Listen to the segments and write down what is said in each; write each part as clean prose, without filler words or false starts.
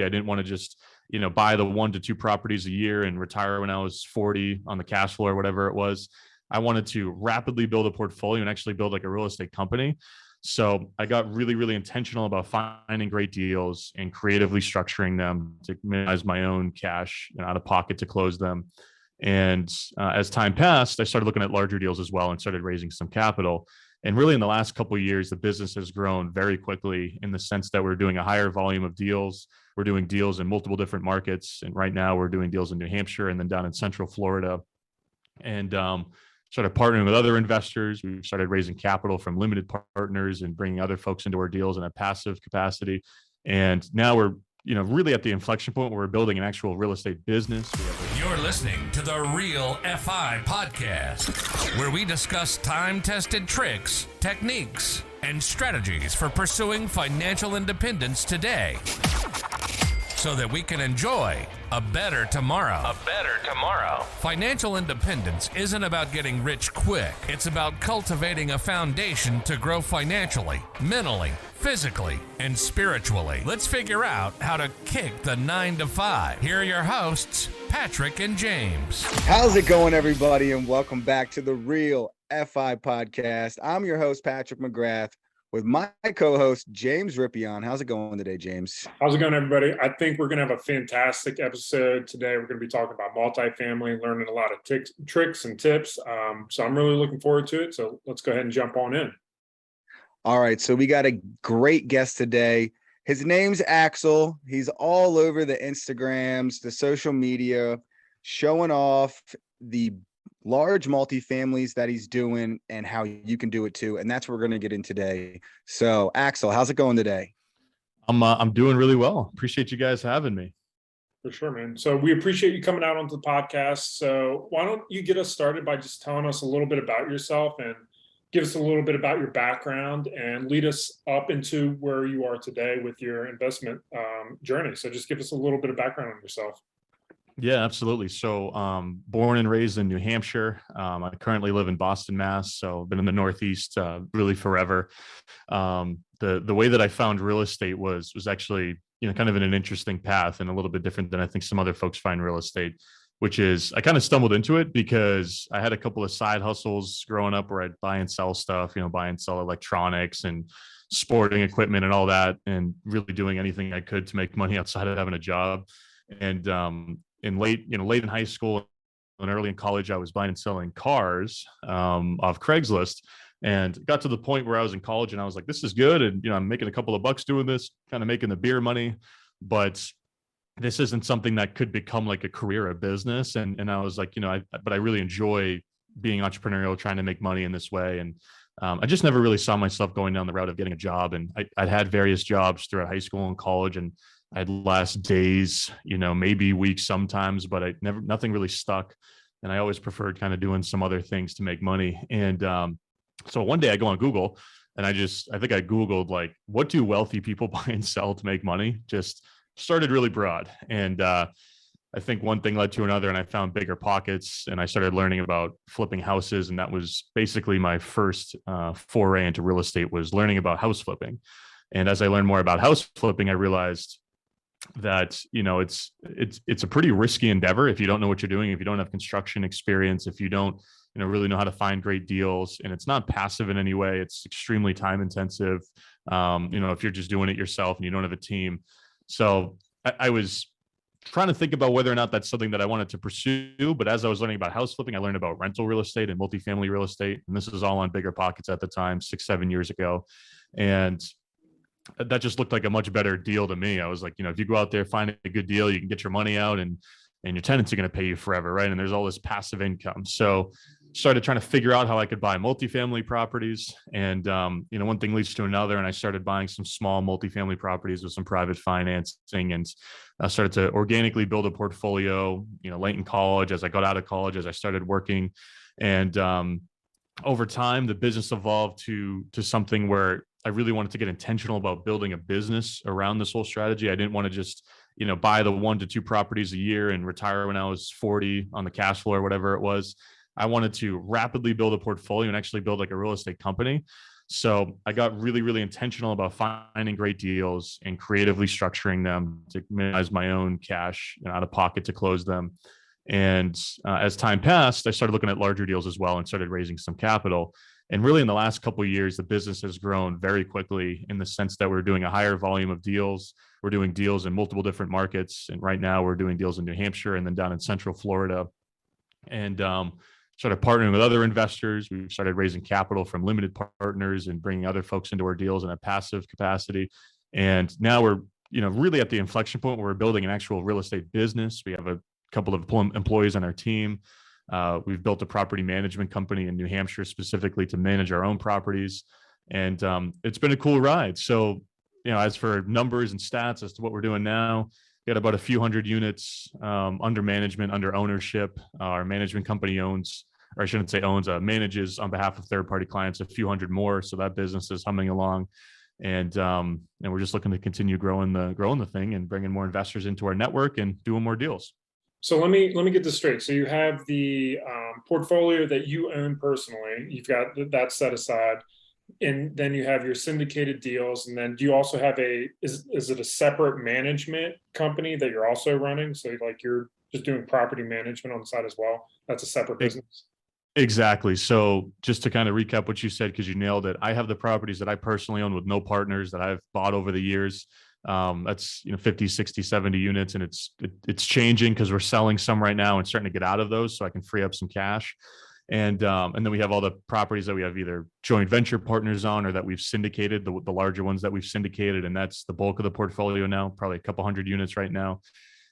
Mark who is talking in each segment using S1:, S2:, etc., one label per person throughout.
S1: I didn't want to just, buy the 1 to 2 properties a year and retire when I was 40 on the cash flow or whatever it was. I wanted to rapidly build a portfolio and actually build like a real estate company. So I got really, really intentional about finding great deals and creatively structuring them to minimize my own cash out of pocket to close them. And as time passed, I started looking at larger deals as well and started raising some capital. And really in the last couple of years, the business has grown very quickly in the sense that we're doing a higher volume of deals. We're doing deals in multiple different markets. And right now we're doing deals in New Hampshire and then down in Central Florida. And started partnering with other investors. We've started raising capital from limited partners and bringing other folks into our deals in a passive capacity. And now we're, really at the inflection point where we're building an actual real estate business.
S2: You're listening to the Real FI Podcast, where we discuss time-tested tricks, techniques, and strategies for pursuing financial independence today, so that we can enjoy a better tomorrow. A better tomorrow. Financial independence isn't about getting rich quick. It's about cultivating a foundation to grow financially, mentally, physically, and spiritually. Let's figure out how to kick the 9 to 5. Here are your hosts, Patrick and James.
S3: How's it going, everybody? And welcome back to the Real FI Podcast. I'm your host, Patrick McGrath, with my co-host, James Rippion. How's it going today, James?
S4: How's it going, everybody? I think we're going to have a fantastic episode today. We're going to be talking about multifamily, learning a lot of tricks and tips. So I'm really looking forward to it. So let's go ahead and jump on in.
S3: All right. So we got a great guest today. His name's Axel. He's all over the Instagrams, the social media, showing off the large multifamilies that he's doing and how you can do it too. And that's what we're going to get in today. So Axel, how's it going today?
S1: I'm doing really well. Appreciate you guys having me.
S4: For sure, man. So we appreciate you coming out onto the podcast. So why don't you get us started by just telling us a little bit about yourself and give us a little bit about your background and lead us up into where you are today with your investment journey. So just give us a little bit of background on yourself.
S1: Yeah, absolutely. So born and raised in New Hampshire. I currently live in Boston, Mass. So I've been in the Northeast really forever. The way that I found real estate was actually, kind of in an interesting path and a little bit different than I think some other folks find real estate, which is I kind of stumbled into it because I had a couple of side hustles growing up where I'd buy and sell stuff, buy and sell electronics and sporting equipment and all that, and really doing anything I could to make money outside of having a job. And late in high school and early in college, I was buying and selling cars off Craigslist, and got to the point where I was in college and I was like, this is good. And, I'm making a couple of bucks doing this, kind of making the beer money, but this isn't something that could become like a career or business. And I was like, but I really enjoy being entrepreneurial, trying to make money in this way. And I just never really saw myself going down the route of getting a job. And I'd had various jobs throughout high school and college, and I'd last days, maybe weeks sometimes, but nothing really stuck. And I always preferred kind of doing some other things to make money. And so one day I go on Google and I think I Googled like, what do wealthy people buy and sell to make money? Just started really broad. And I think one thing led to another, and I found Bigger Pockets, and I started learning about flipping houses. And that was basically my first foray into real estate, was learning about house flipping. And as I learned more about house flipping, I realized that, it's a pretty risky endeavor if you don't know what you're doing, if you don't have construction experience, if you don't, really know how to find great deals. And it's not passive in any way. It's extremely time intensive. If you're just doing it yourself and you don't have a team. So I was trying to think about whether or not that's something that I wanted to pursue. But as I was learning about house flipping, I learned about rental real estate and multifamily real estate. And this was all on Bigger Pockets at the time, 6-7 years ago. And that just looked like a much better deal to me. I was like, if you go out there, find a good deal, you can get your money out, and your tenants are going to pay you forever, right? And there's all this passive income. So started trying to figure out how I could buy multifamily properties. And, one thing leads to another. And I started buying some small multifamily properties with some private financing, and I started to organically build a portfolio, late in college. As I got out of college, as I started working, and over time, the business evolved to something where I really wanted to get intentional about building a business around this whole strategy. I didn't want to just, buy the 1 to 2 properties a year and retire when I was 40 on the cash flow or whatever it was. I wanted to rapidly build a portfolio and actually build like a real estate company. So I got really, really intentional about finding great deals and creatively structuring them to minimize my own cash out of pocket to close them. And as time passed, I started looking at larger deals as well and started raising some capital. And really, in the last couple of years, the business has grown very quickly in the sense that we're doing a higher volume of deals. We're doing deals in multiple different markets. And right now, we're doing deals in New Hampshire and then down in Central Florida. And started partnering with other investors. We started raising capital from limited partners and bringing other folks into our deals in a passive capacity. And now we're really at the inflection point where we're building an actual real estate business. We have a couple of employees on our team. We've built a property management company in New Hampshire specifically to manage our own properties. And it's been a cool ride. So, as for numbers and stats as to what we're doing now, we got about a few hundred units under management, under ownership. Our management company manages on behalf of third-party clients a few hundred more. So that business is humming along. And we're just looking to continue growing the thing and bringing more investors into our network and doing more deals.
S4: So let me get this straight. So you have the portfolio that you own personally. You've got that set aside, and then you have your syndicated deals. And then do you also have is it a separate management company that you're also running? So like you're just doing property management on the side as well. That's a separate business.
S1: Exactly. So just to kind of recap what you said, because you nailed it. I have the properties that I personally own with no partners that I've bought over the years. That's 50, 60, 70 units. And it's changing because we're selling some right now and starting to get out of those so I can free up some cash. And then we have all the properties that we have either joint venture partners on or that we've syndicated, the larger ones that we've syndicated. And that's the bulk of the portfolio now, probably a couple hundred units right now.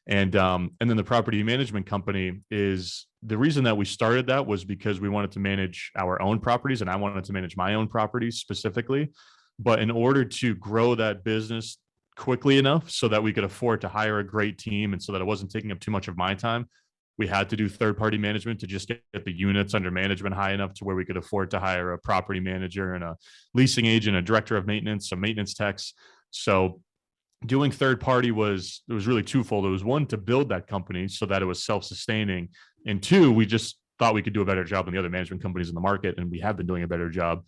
S1: And then the property management company is the reason that we started that was because we wanted to manage our own properties and I wanted to manage my own properties specifically. But in order to grow that business quickly enough so that we could afford to hire a great team and so that it wasn't taking up too much of my time, we had to do third-party management to just get the units under management high enough to where we could afford to hire a property manager and a leasing agent, a director of maintenance, some maintenance techs. So doing third-party was really twofold. It was one, to build that company so that it was self-sustaining. And two, we just thought we could do a better job than the other management companies in the market. And we have been doing a better job.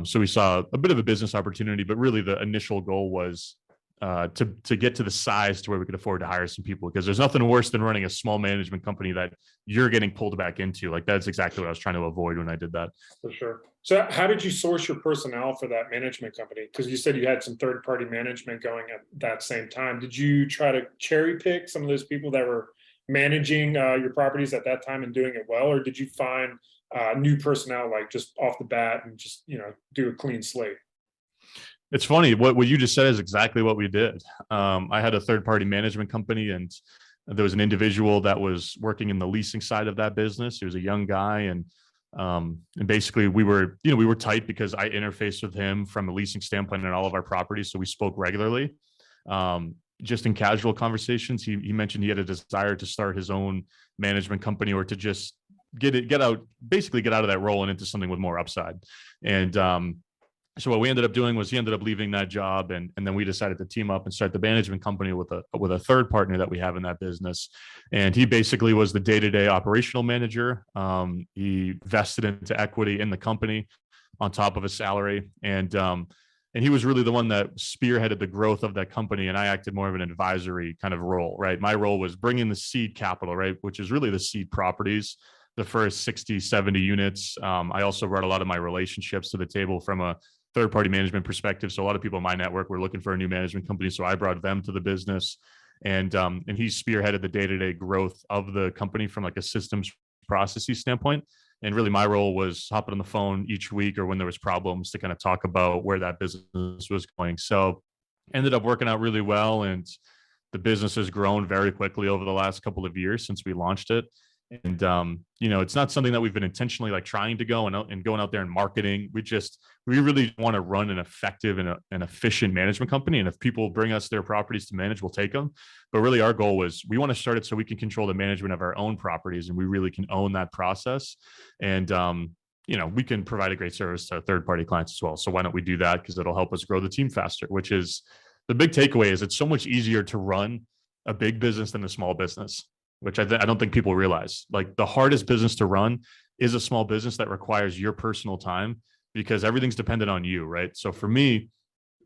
S1: So we saw a bit of a business opportunity, but really the initial goal was to get to the size to where we could afford to hire some people, because there's nothing worse than running a small management company that you're getting pulled back into. Like that's exactly what I was trying to avoid when I did that.
S4: For sure. So how did you source your personnel for that management company? Because you said you had some third-party management going at that same time. Did you try to cherry pick some of those people that were managing your properties at that time and doing it well? Or did you find new personnel like just off the bat and just, do a clean slate?
S1: It's funny. What you just said is exactly what we did. I had a third-party management company, and there was an individual that was working in the leasing side of that business. He was a young guy, and basically we were tight because I interfaced with him from a leasing standpoint in all of our properties. So we spoke regularly. Just in casual conversations, he mentioned he had a desire to start his own management company or to just get out of that role and into something with more upside. And so what we ended up doing was he ended up leaving that job, and then we decided to team up and start the management company with a third partner that we have in that business. And he basically was the day-to-day operational manager. He vested into equity in the company on top of a salary. And he was really the one that spearheaded the growth of that company. And I acted more of an advisory kind of role, right? My role was bringing the seed capital, right? Which is really the seed properties, the first 60, 70 units. I also brought a lot of my relationships to the table from a third-party management perspective. So a lot of people in my network were looking for a new management company. So I brought them to the business, and he spearheaded the day-to-day growth of the company from like a systems processes standpoint. And really my role was hopping on the phone each week or when there was problems to kind of talk about where that business was going. So ended up working out really well. And the business has grown very quickly over the last couple of years since we launched it. And, it's not something that we've been intentionally like trying to go and going out there and marketing. We really want to run an effective and an efficient management company. And if people bring us their properties to manage, we'll take them. But really our goal was we want to start it so we can control the management of our own properties, and we really can own that process. And, we can provide a great service to third-party clients as well. So why don't we do that? Because it'll help us grow the team faster, which is the big takeaway. Is it's so much easier to run a big business than a small business, which I don't think people realize. Like the hardest business to run is a small business that requires your personal time, because everything's dependent on you, right? So for me,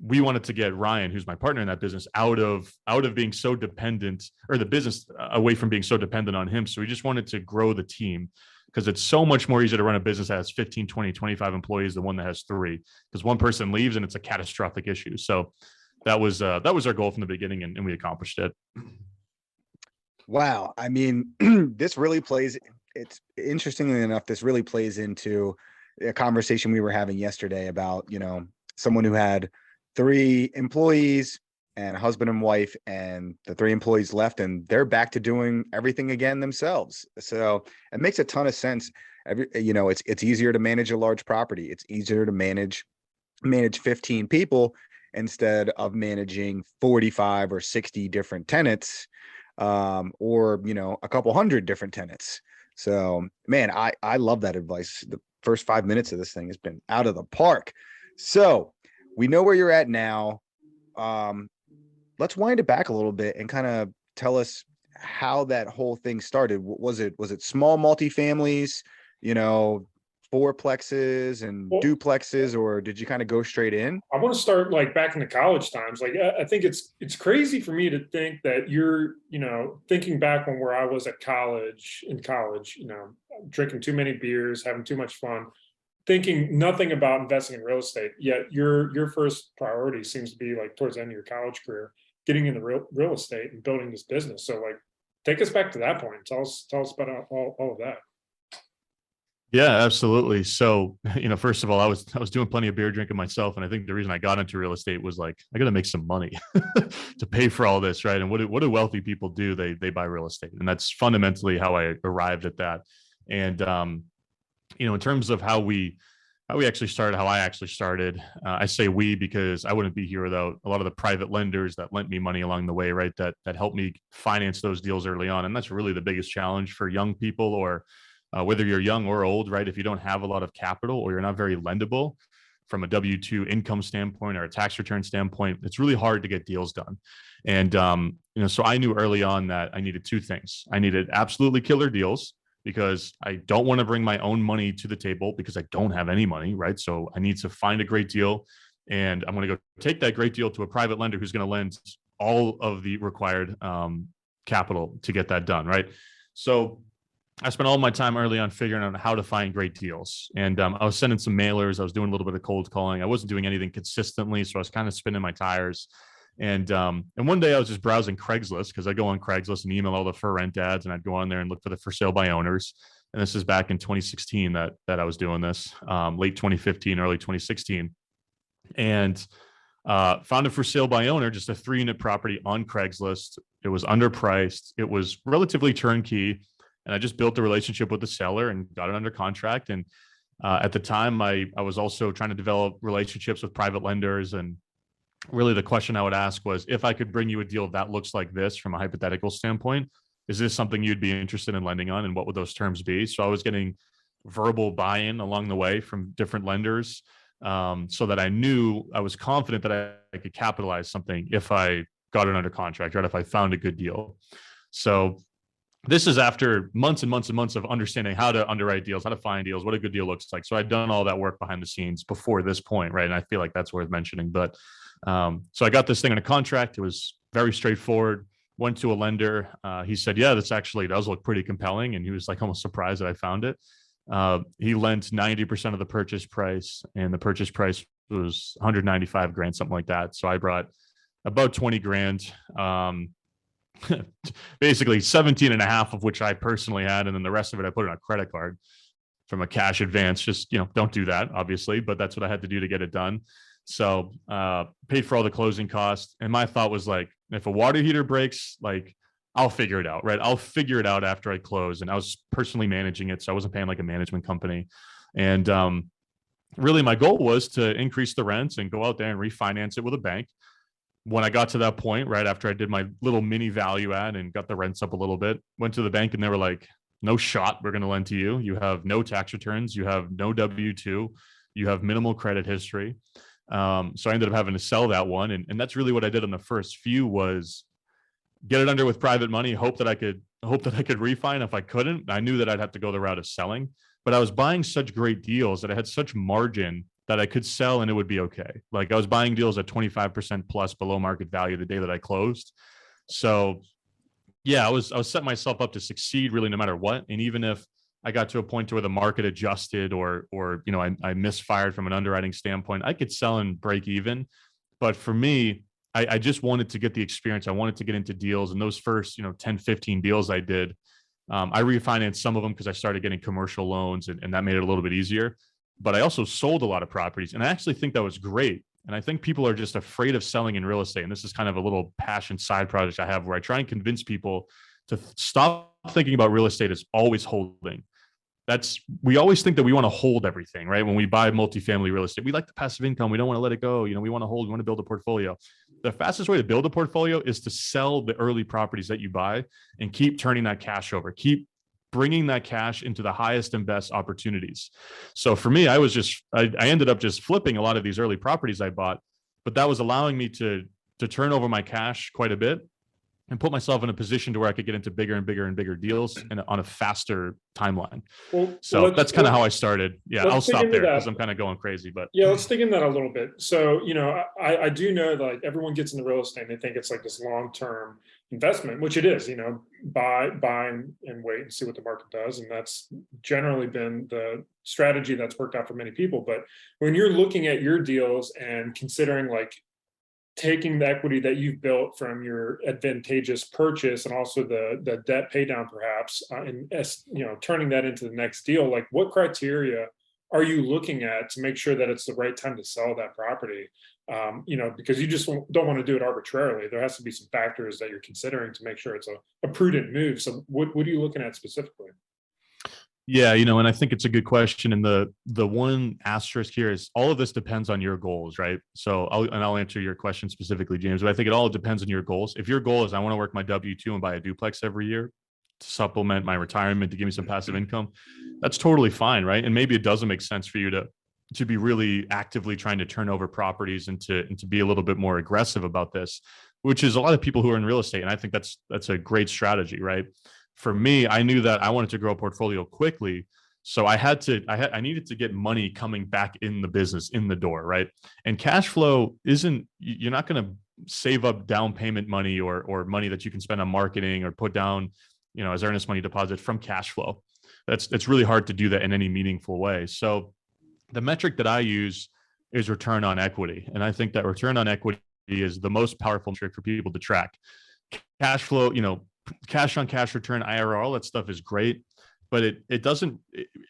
S1: we wanted to get Ryan, who's my partner in that business, out of being so dependent, or the business away from being so dependent on him. So we just wanted to grow the team, because it's so much more easy to run a business that has 15, 20, 25 employees than one that has 3, because one person leaves and it's a catastrophic issue. So that was our goal from the beginning, and we accomplished it.
S3: Wow. I mean, this really plays, it's interestingly enough, this really plays into a conversation we were having yesterday about, someone who had 3 employees and a husband and wife, and the 3 employees left and they're back to doing everything again themselves. So it makes a ton of sense. It's easier to manage a large property. It's easier to manage 15 people instead of managing 45 or 60 different tenants, or a couple hundred different tenants. So, man, I love that advice. The first 5 minutes of this thing has been out of the park. So we know where you're at now. Let's wind it back a little bit and kind of tell us how that whole thing started. Was it small multifamilies, fourplexes and duplexes, or did you kind of go straight in?
S4: I want to start like back in the college times. Like, I think it's crazy for me to think that you're, thinking back on where I was in college, drinking too many beers, having too much fun, thinking nothing about investing in real estate. Yet your first priority seems to be like towards the end of your college career, getting into real estate and building this business. So like, take us back to that point. Tell us about all of that.
S1: Yeah, absolutely. So, first of all, I was doing plenty of beer drinking myself. And I think the reason I got into real estate was like, I got to make some money to pay for all this. Right. And what do wealthy people do? They buy real estate. And that's fundamentally how I arrived at that. And, in terms of how I actually started, I say we, because I wouldn't be here without a lot of the private lenders that lent me money along the way, right? That helped me finance those deals early on. And that's really the biggest challenge for young people, or whether you're young or old, right? If you don't have a lot of capital, or you're not very lendable from a W-2 income standpoint or a tax return standpoint, it's really hard to get deals done. And, so I knew early on that I needed 2 things. I needed absolutely killer deals, because I don't want to bring my own money to the table because I don't have any money, right? So I need to find a great deal, and I'm going to go take that great deal to a private lender who's going to lend all of the required capital to get that done, right? So I spent all my time early on figuring out how to find great deals. And I was sending some mailers. I was doing a little bit of cold calling. I wasn't doing anything consistently, so I was kind of spinning my tires. And one day I was just browsing Craigslist, because I go on Craigslist and email all the for rent ads, and I'd go on there and look for the for sale by owners. And this is back in 2016 that I was doing this, late 2015, early 2016. And found a for sale by owner, just a 3-unit property on Craigslist. It was underpriced. It was relatively turnkey. And I just built a relationship with the seller and got it under contract. And at the time, I was also trying to develop relationships with private lenders. And really the question I would ask was, if I could bring you a deal that looks like this from a hypothetical standpoint, is this something you'd be interested in lending on? And what would those terms be? So I was getting verbal buy-in along the way from different lenders, so that I was confident that I could capitalize something if I got it under contract, right? If I found a good deal. So this is after months and months and months of understanding how to underwrite deals, how to find deals, what a good deal looks like. So I'd done all that work behind the scenes before this point, right? And I feel like that's worth mentioning. But so I got this thing under contract. It was very straightforward. Went to a lender. He said, yeah, this actually does look pretty compelling. And he was like almost surprised that I found it. He lent 90% of the purchase price, and the purchase price was 195 grand, something like that. So I brought about 20 grand. Basically 17 and a half of which I personally had. And then the rest of it, I put it on a credit card from a cash advance. Just, don't do that, obviously, but that's what I had to do to get it done. So paid for all the closing costs. And my thought was like, if a water heater breaks, like I'll figure it out, right? I'll figure it out after I close. And I was personally managing it. So I wasn't paying like a management company. And really my goal was to increase the rents and go out there and refinance it with a bank. When I got to that point, right after I did my little mini value add and got the rents up a little bit, went to the bank and they were like, no shot, we're going to lend to you. You have no tax returns. You have no W-2. You have minimal credit history. So I ended up having to sell that one. And that's really what I did on the first few, was get it under with private money, hope that I could refi. If I couldn't, I knew that I'd have to go the route of selling. But I was buying such great deals that I had such margin that I could sell and it would be okay. Like I was buying deals at 25% plus below market value the day that I closed. So yeah, I was setting myself up to succeed really no matter what. And even if I got to a point to where the market adjusted or I misfired from an underwriting standpoint, I could sell and break even. But for me, I just wanted to get the experience. I wanted to get into deals. And those first, 10, 15 deals I did, I refinanced some of them because I started getting commercial loans and that made it a little bit easier. But I also sold a lot of properties. And I actually think that was great. And I think people are just afraid of selling in real estate. And this is kind of a little passion side project I have where I try and convince people to stop thinking about real estate as always holding. We always think that we want to hold everything, right? When we buy multifamily real estate, we like the passive income. We don't want to let it go. We want to hold, we want to build a portfolio. The fastest way to build a portfolio is to sell the early properties that you buy and keep turning that cash over, keep bringing that cash into the highest and best opportunities. So for me, I ended up just flipping a lot of these early properties I bought, but that was allowing me to turn over my cash quite a bit and put myself in a position to where I could get into bigger and bigger and bigger deals and on a faster timeline. So that's kind of how I started. Yeah, I'll stop there because I'm kind of going crazy. But
S4: yeah, let's dig in that a little bit. So, I do know that like everyone gets into real estate and they think it's like this long-term investment, which it is, buy and wait and see what the market does. And that's generally been the strategy that's worked out for many people. But when you're looking at your deals and considering like taking the equity that you've built from your advantageous purchase and also the debt pay down perhaps, and turning that into the next deal, like what criteria are you looking at to make sure that it's the right time to sell that property? Because you just don't want to do it arbitrarily. There has to be some factors that you're considering to make sure it's a prudent move. So what are you looking at specifically?
S1: Yeah, and I think it's a good question. And the one asterisk here is all of this depends on your goals, right? So I'll answer your question specifically, James, but I think it all depends on your goals. If your goal is I want to work my W-2 and buy a duplex every year to supplement my retirement, to give me some passive income, that's totally fine, right? And maybe it doesn't make sense for you to be really actively trying to turn over properties and to be a little bit more aggressive about this, which is a lot of people who are in real estate. And I think that's a great strategy, right? For me, I knew that I wanted to grow a portfolio quickly. So I needed to get money coming back in the business, in the door, right? And cash flow you're not going to save up down payment money or money that you can spend on marketing or put down, as earnest money deposit from cash flow. It's really hard to do that in any meaningful way. So the metric that I use is return on equity. And I think that return on equity is the most powerful metric for people to track. Cash flow, cash on cash return, IRR, all that stuff is great, but it doesn't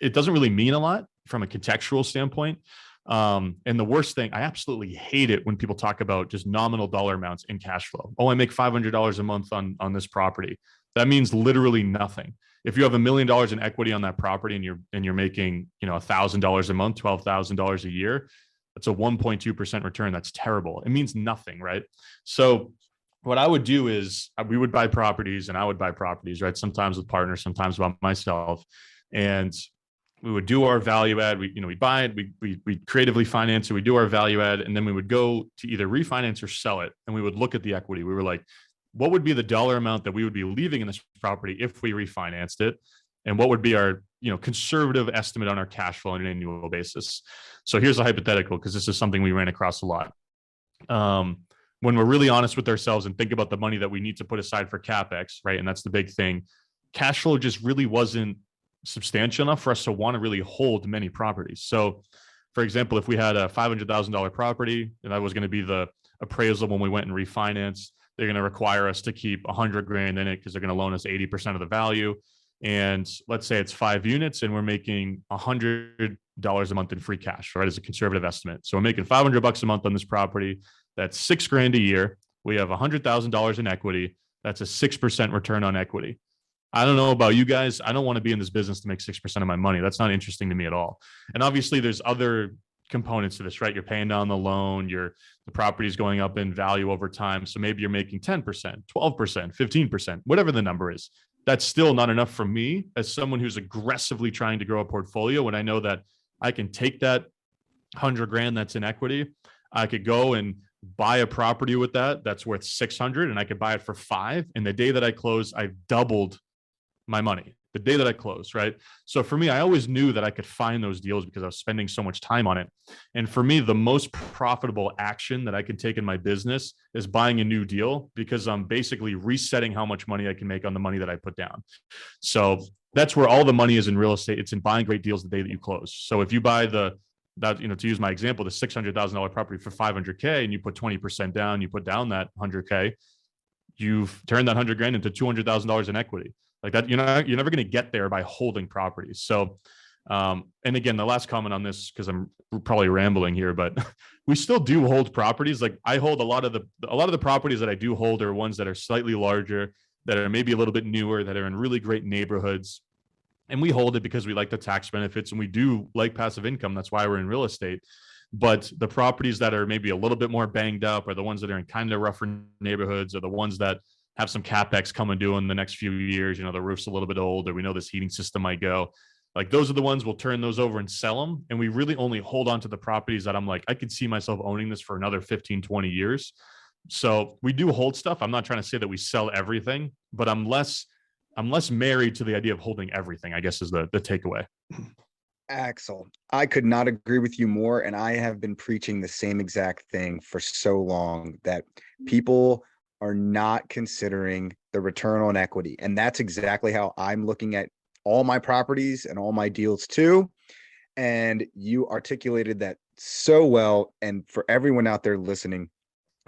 S1: really mean a lot from a contextual standpoint. And the worst thing, I absolutely hate it when people talk about just nominal dollar amounts in cash flow. Oh, I make $500 a month on this property. That means literally nothing. If you have $1 million in equity on that property and you're making, $1,000 a month, $12,000 a year, that's a 1.2% return. That's terrible. It means nothing, right? So what I would do is we would buy properties and I would buy properties, right? Sometimes with partners, sometimes by myself. And we would do our value add. We buy it, we creatively finance it. We do our value add. And then we would go to either refinance or sell it. And we would look at the equity. We were like, what would be the dollar amount that we would be leaving in this property if we refinanced it? And what would be our, conservative estimate on our cash flow on an annual basis? So here's a hypothetical, because this is something we ran across a lot. When we're really honest with ourselves and think about the money that we need to put aside for CapEx, right? And that's the big thing. Cash flow just really wasn't substantial enough for us to want to really hold many properties. So for example, if we had a $500,000 property and that was going to be the appraisal when we went and refinanced, they're going to require us to keep $100,000 in it because they're going to loan us 80% of the value. And let's say it's 5 units and we're making $100 a month in free cash, right? As a conservative estimate. So we're making $500 a month on this property. That's $6,000 a year. We have $100,000 in equity. That's a 6% return on equity. I don't know about you guys. I don't want to be in this business to make 6% of my money. That's not interesting to me at all. And obviously there's other components to this, right? You're paying down the loan, the property is going up in value over time. So maybe you're making 10%, 12%, 15%, whatever the number is. That's still not enough for me as someone who's aggressively trying to grow a portfolio. When I know that I can take that $100,000 that's in equity, I could go and buy a property with that's worth 600 and I could buy it for 5. And the day that I close, I've doubled my money. the day that I close, right? So for me, I always knew that I could find those deals because I was spending so much time on it. And for me, the most profitable action that I can take in my business is buying a new deal, because I'm basically resetting how much money I can make on the money that I put down. So that's where all the money is in real estate. It's in buying great deals the day that you close. So if you buy to use my example, the $600,000 property for $500K, and you put 20% down, you put down that $100K, you've turned that $100,000 into $200,000 in equity. Like that, you're never going to get there by holding properties. So, and again, the last comment on this, because I'm probably rambling here, but we still do hold properties. Like I hold a lot of the properties that I do hold are ones that are slightly larger, that are maybe a little bit newer, that are in really great neighborhoods. And we hold it because we like the tax benefits and we do like passive income. That's why we're in real estate. But the properties that are maybe a little bit more banged up, or the ones that are in kind of rougher neighborhoods, or the ones that have some CapEx coming due in the next few years, the roof's a little bit old, or we know this heating system might go. Like those are the ones we'll turn those over and sell them. And we really only hold on to the properties that I'm like, I could see myself owning this for another 15, 20 years. So we do hold stuff. I'm not trying to say that we sell everything, but I'm less married to the idea of holding everything, I guess, is the takeaway.
S3: Axel, I could not agree with you more. And I have been preaching the same exact thing for so long, that people are not considering the return on equity. And that's exactly how I'm looking at all my properties and all my deals too. And you articulated that so well. And for everyone out there listening,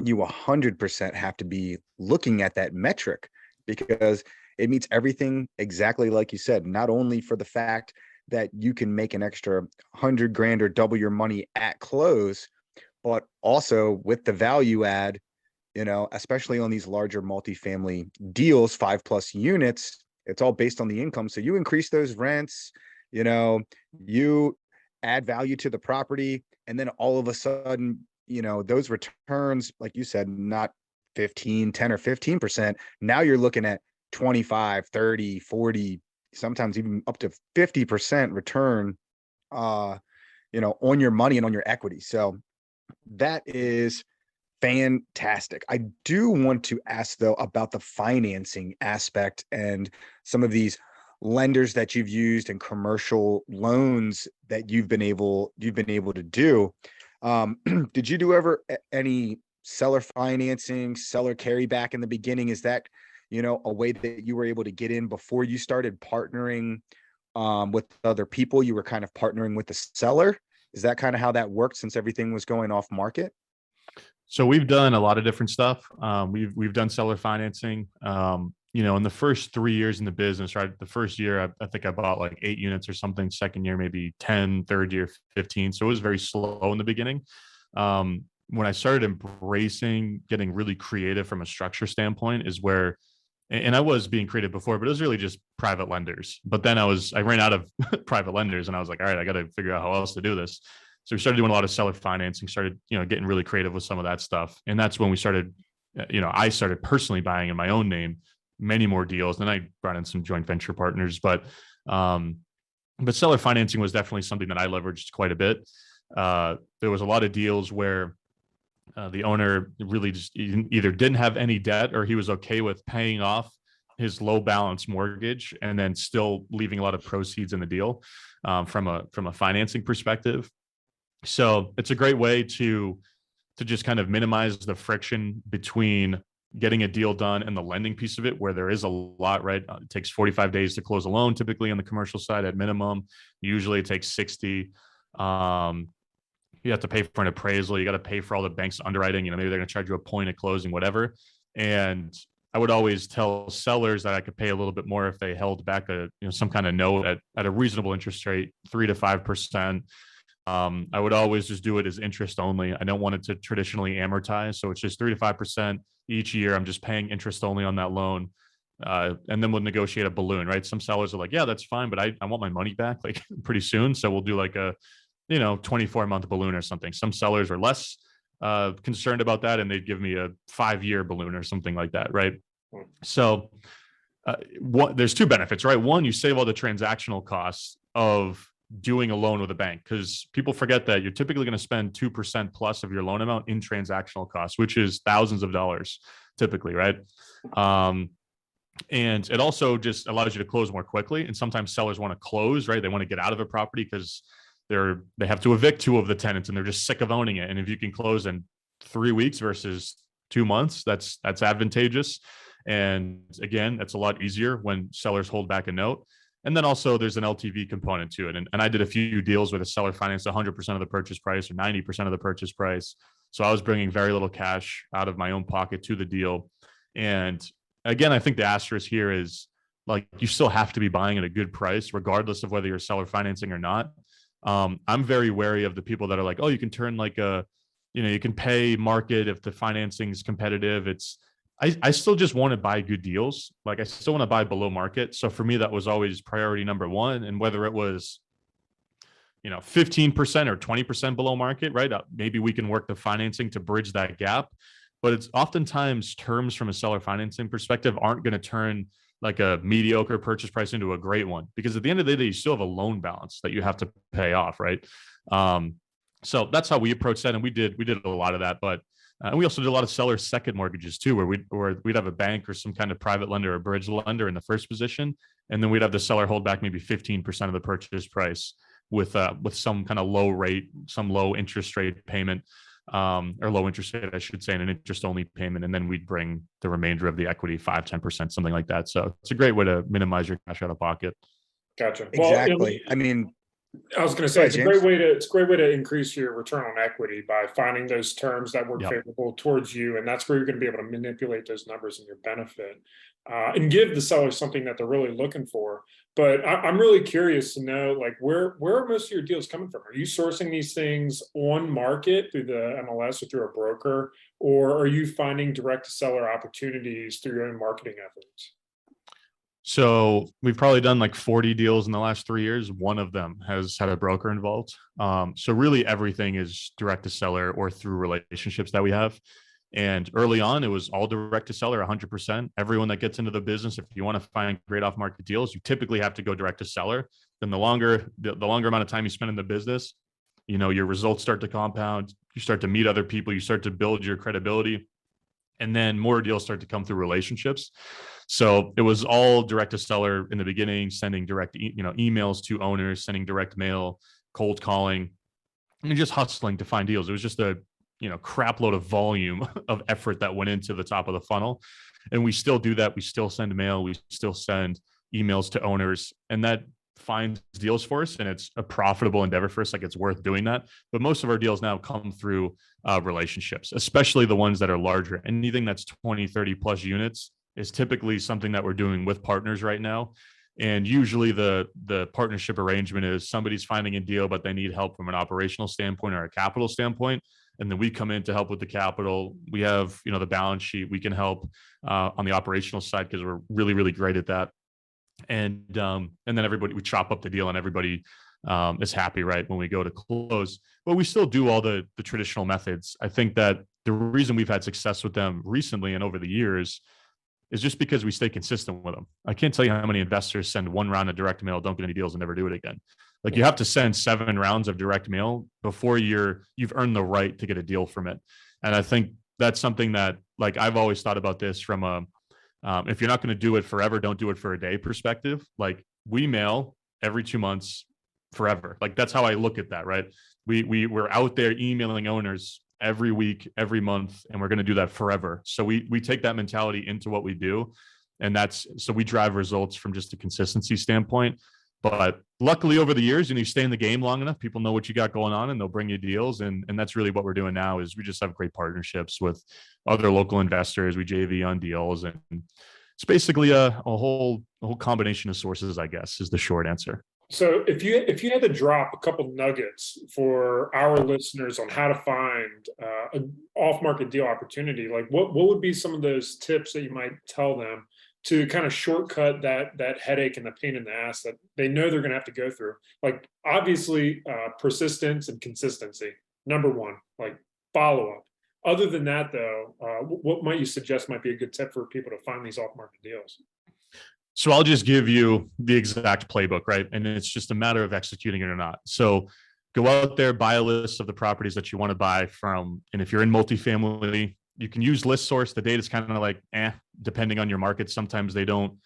S3: you 100% have to be looking at that metric, because it means everything exactly like you said, not only for the fact that you can make an extra $100,000 or double your money at close, but also with the value add, especially on these larger multifamily deals, 5+ units, it's all based on the income. So you increase those rents, you add value to the property, and then all of a sudden, those returns, like you said, not 10 or 15%. Now you're looking at 25, 30, 40, sometimes even up to 50% return, on your money and on your equity. So that is fantastic. I do want to ask though about the financing aspect and some of these lenders that you've used and commercial loans that you've been able to do. Did you do ever any seller financing, seller carryback in the beginning? Is that, a way that you were able to get in before you started partnering with other people? You were kind of partnering with the seller. Is that kind of how that worked since everything was going off market?
S1: So we've done a lot of different stuff. We've done seller financing. In the first 3 years in the business, right? The first year, I think I bought like 8 units or something. Second year, maybe 10. Third year, 15. So it was very slow in the beginning. When I started embracing getting really creative from a structure standpoint is where, and I was being creative before, but it was really just private lenders. But then I ran out of private lenders, and I was like, all right, I got to figure out how else to do this. So we started doing a lot of seller financing, started, getting really creative with some of that stuff. And that's when we started, I started personally buying in my own name many more deals. Then I brought in some joint venture partners, but seller financing was definitely something that I leveraged quite a bit. There was a lot of deals where the owner really just either didn't have any debt, or he was okay with paying off his low balance mortgage and then still leaving a lot of proceeds in the deal from a financing perspective. So it's a great way to just kind of minimize the friction between getting a deal done and the lending piece of it, where there is a lot, right? It takes 45 days to close a loan, typically on the commercial side at minimum. Usually it takes 60. You have to pay for an appraisal. You got to pay for all the bank's underwriting. Maybe they're going to charge you a point at closing, whatever. And I would always tell sellers that I could pay a little bit more if they held back some kind of note at a reasonable interest rate, 3 to 5%. I would always just do it as interest only. I don't want it to traditionally amortize. So it's just 3 to 5% each year. I'm just paying interest only on that loan. And then we'll negotiate a balloon, right? Some sellers are like, yeah, that's fine, but I want my money back like pretty soon. So we'll do like a 24-month balloon or something. Some sellers are less concerned about that, and they'd give me a 5-year balloon or something like that, right? So there's 2 benefits, right? One, you save all the transactional costs of doing a loan with a bank, because people forget that you're typically going to spend 2% plus of your loan amount in transactional costs, which is thousands of dollars typically, right? And it also just allows you to close more quickly. And sometimes sellers want to close, right? They want to get out of a property because they have to evict 2 of the tenants and they're just sick of owning it. And if you can close in 3 weeks versus 2 months, that's advantageous. And again, that's a lot easier when sellers hold back a note. And then also there's an LTV component to it. And I did a few deals where the seller financed 100% of the purchase price or 90% of the purchase price. So I was bringing very little cash out of my own pocket to the deal. And again, I think the asterisk here is like, you still have to be buying at a good price, regardless of whether you're seller financing or not. I'm very wary of the people that are like, oh, you can turn like you can pay market if the financing is competitive. I still just want to buy good deals. Like I still want to buy below market. So for me, that was always priority number one. And whether it was, 15% or 20% below market, right? Maybe we can work the financing to bridge that gap. But it's oftentimes terms from a seller financing perspective aren't going to turn like a mediocre purchase price into a great one, because at the end of the day, you still have a loan balance that you have to pay off, right? So that's how we approach that. And we did a lot of that, but and we also did a lot of seller second mortgages too, where we'd have a bank or some kind of private lender or bridge lender in the first position. And then we'd have the seller hold back maybe 15% of the purchase price with some kind of low interest rate payment, or low interest rate, I should say, and an interest only payment. And then we'd bring the remainder of the equity, 5-10%, something like that. So it's a great way to minimize your cash out of pocket.
S4: Gotcha.
S3: Exactly. I mean,
S4: I was going to say, it's a
S3: James.
S4: great way to increase your return on equity by finding those terms that work favorable towards you. And that's where you're going to be able to manipulate those numbers in your benefit, and give the seller something that they're really looking for. But I'm really curious to know, like, where are most of your deals coming from? Are you sourcing these things on market through the MLS or through a broker, or are you finding direct to seller opportunities through your own marketing efforts?
S1: So we've probably done like 40 deals in the last 3 years. One of them has had a broker involved. So really everything is direct to seller or through relationships that we have. And early on, it was all direct to seller, 100%. Everyone that gets into the business, if you want to find great off market deals, you typically have to go direct to seller. Then the longer amount of time you spend in the business, your results start to compound. You start to meet other people. You start to build your credibility. And then more deals start to come through relationships. So it was all direct to seller in the beginning, sending direct, emails to owners, sending direct mail, cold calling, and just hustling to find deals. It was just a, crap load of volume of effort that went into the top of the funnel. And we still do that. We still send mail. We still send emails to owners, and that finds deals for us. And it's a profitable endeavor for us. Like, it's worth doing that. But most of our deals now come through relationships, especially the ones that are larger. Anything that's 20, 30 plus units is typically something that we're doing with partners right now. And usually the partnership arrangement is somebody's finding a deal, but they need help from an operational standpoint or a capital standpoint. And then we come in to help with the capital. We have, the balance sheet. We can help on the operational side because we're really, really great at that. And then we chop up the deal and everybody is happy, right, when we go to close. But we still do all the traditional methods. I think that the reason we've had success with them recently and over the years is just because we stay consistent with them. I can't tell you how many investors send one round of direct mail, don't get any deals, and never do it again. Like, you have to send 7 rounds of direct mail before you've earned the right to get a deal from it. And I think that's something that, like, I've always thought about this from a, if you're not going to do it forever, don't do it for a day perspective. Like, we mail every 2 months forever. Like, that's how I look at that, right? We're out there emailing owners every week, every month, and we're going to do that forever. So we take that mentality into what we do. And so we drive results from just a consistency standpoint. But luckily over the years, you stay in the game long enough, people know what you got going on and they'll bring you deals. And that's really what we're doing now, is we just have great partnerships with other local investors. We JV on deals, and it's basically a whole combination of sources, I guess, is the short answer.
S4: So if you had to drop a couple nuggets for our listeners on how to find an off-market deal opportunity, like what would be some of those tips that you might tell them to kind of shortcut that headache and the pain in the ass that they know they're going to have to go through? Like, obviously, persistence and consistency, number one, like follow-up. Other than that, though, what might you suggest might be a good tip for people to find these off-market deals?
S1: So I'll just give you the exact playbook, right? And it's just a matter of executing it or not. So go out there, buy a list of the properties that you want to buy from. And if you're in multifamily, You can use list source. The data is kind of like, depending on your market. Sometimes they don't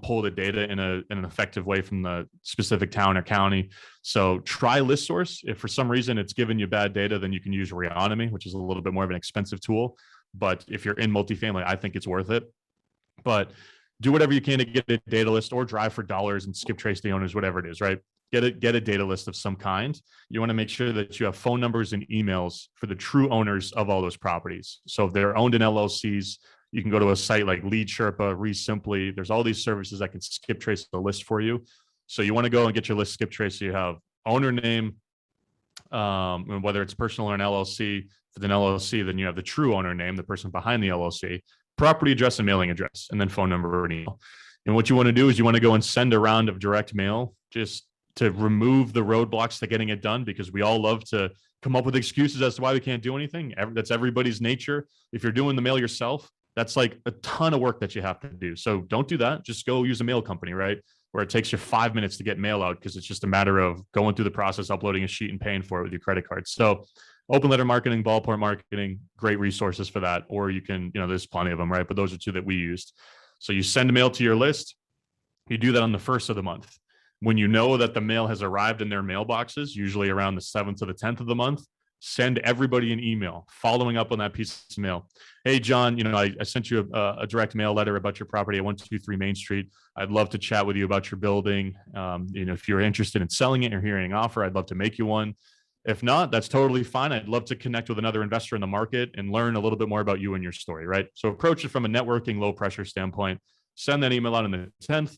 S1: pull the data in an effective way from the specific town or county. So try list source. If for some reason it's giving you bad data, then you can use Reonomy, which is a little bit more of an expensive tool. But if you're in multifamily, I think it's worth it. But do whatever you can to get a data list, or drive for dollars and skip trace the owners, whatever it is, right? Get a data list of some kind. You want to make sure that you have phone numbers and emails for the true owners of all those properties. So if they're owned in LLCs, you can go to a site like Lead Sherpa, ReSimply. There's all these services that can skip trace the list for you. So you want to go and get your list skip trace. So you have owner name, whether it's personal or an LLC. If it's an LLC, then you have the true owner name, the person behind the LLC, property address and mailing address, and then phone number and email. And what you want to do is you want to go and send a round of direct mail, just to remove the roadblocks to getting it done, because we all love to come up with excuses as to why we can't do anything. That's everybody's nature. If you're doing the mail yourself, that's like a ton of work that you have to do. So don't do that. Just go use a mail company, right? Where it takes you 5 minutes to get mail out, because it's just a matter of going through the process, uploading a sheet and paying for it with your credit card. So open letter marketing, ballpark marketing, great resources for that. Or you can, there's plenty of them, right? But those are two that we used. So you send a mail to your list. You do that on the 1st of the month. When you know that the mail has arrived in their mailboxes, usually around the 7th to the 10th of the month, send everybody an email following up on that piece of mail. Hey, John, I sent you a direct mail letter about your property at 123 Main Street. I'd love to chat with you about your building. If you're interested in selling it or hearing an offer, I'd love to make you one. If not, that's totally fine. I'd love to connect with another investor in the market and learn a little bit more about you and your story, right? So approach it from a networking, low pressure standpoint. Send that email out on the 10th.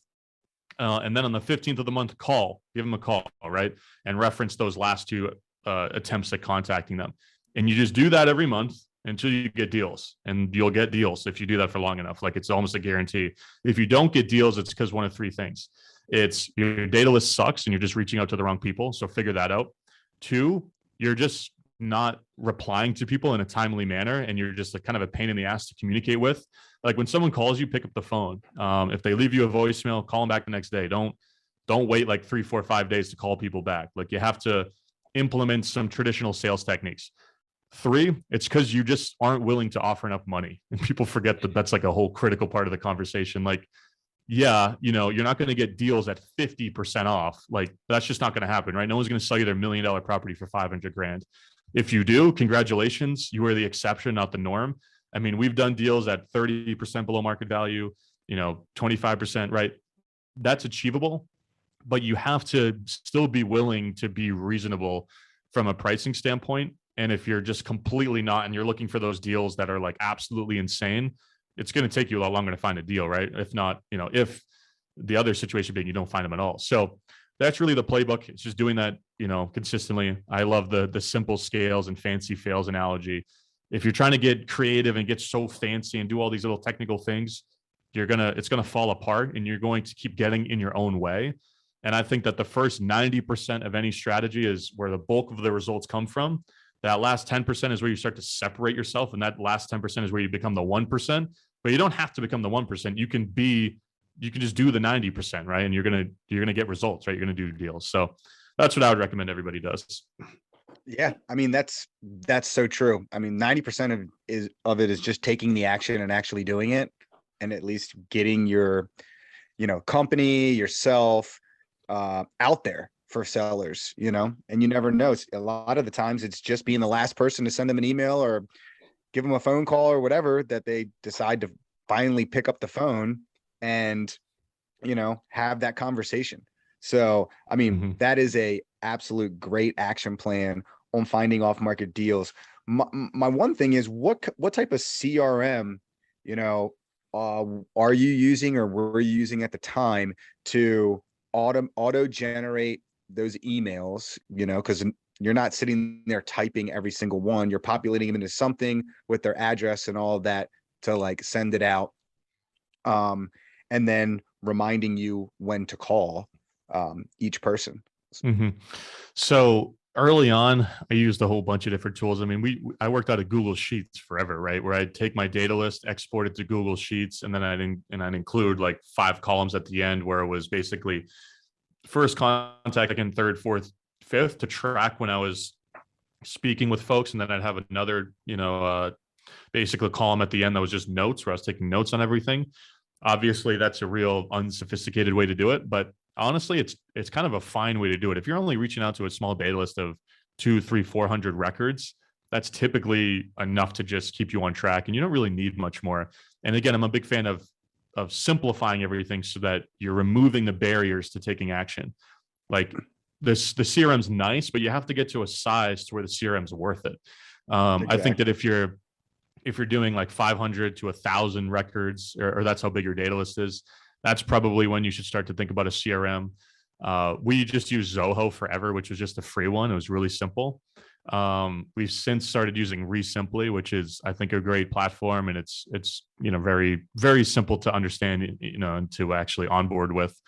S1: And then on the 15th of the month, give them a call, right? And reference those last two attempts at contacting them. And you just do that every month until you get deals. And you'll get deals if you do that for long enough. Like, it's almost a guarantee. If you don't get deals, it's because one of three things. It's your data list sucks and you're just reaching out to the wrong people. So figure that out. 2, you're just not replying to people in a timely manner, and you're just kind of a pain in the ass to communicate with. Like, when someone calls you, pick up the phone. If they leave you a voicemail, call them back the next day. Don't wait like 3, 4, 5 days to call people back. Like, you have to implement some traditional sales techniques. 3, it's because you just aren't willing to offer enough money, and people forget that that's like a whole critical part of the conversation. Like, yeah, you're not going to get deals at 50% off. Like, that's just not going to happen, right? No one's going to sell you their $1 million property for $500,000. If you do, congratulations. You are the exception, not the norm. I mean, we've done deals at 30% below market value, 25%, right? That's achievable, but you have to still be willing to be reasonable from a pricing standpoint. And if you're just completely not, and you're looking for those deals that are like absolutely insane, it's going to take you a lot longer to find a deal, right? If not, if the other situation being you don't find them at all. So that's really the playbook. It's just doing that, consistently. I love the simple scales and fancy fails analogy. If you're trying to get creative and get so fancy and do all these little technical things, it's going to fall apart, and you're going to keep getting in your own way. And I think that the first 90% of any strategy is where the bulk of the results come from. That last 10% is where you start to separate yourself. And that last 10% is where you become the 1%, but you don't have to become the 1%. You can just do the 90%, right? And you're going to get results, right? You're going to do deals. So that's what I would recommend everybody does.
S3: Yeah. I mean, that's so true. I mean, 90% of it is just taking the action and actually doing it, and at least getting your, company, yourself, out there for sellers, and you never know. A lot of the times it's just being the last person to send them an email or give them a phone call or whatever, that they decide to finally pick up the phone and, have that conversation. So, I mean, that is a absolute great action plan on finding off market deals. My one thing is, what type of CRM, are you using, or were you using at the time to auto generate those emails, because you're not sitting there typing every single one. You're populating them into something with their address and all of that to like send it out. And then reminding you when to call each person.
S1: So early on, I used a whole bunch of different tools. I mean, I worked out of Google Sheets forever, right? Where I'd take my data list, export it to Google Sheets, and then I'd include like 5 columns at the end where it was basically first contact, second, third, fourth, fifth, to track when I was speaking with folks. And then I'd have another, basically a column at the end that was just notes where I was taking notes on everything. Obviously, that's a real unsophisticated way to do it, but honestly, it's kind of a fine way to do it. If you're only reaching out to a small beta list of 200, 300, 400 records, that's typically enough to just keep you on track, and you don't really need much more. And again, I'm a big fan of simplifying everything so that you're removing the barriers to taking action. Like the CRM's nice, but you have to get to a size to where the CRM's worth it. I think that if you're doing like 500 to 1,000 records, or that's how big your data list is, that's probably when you should start to think about a CRM. We just used Zoho forever, which was just a free one. It was really simple. We've since started using Resimply, which is, I think, a great platform, and it's very, very simple to understand, and to actually onboard with.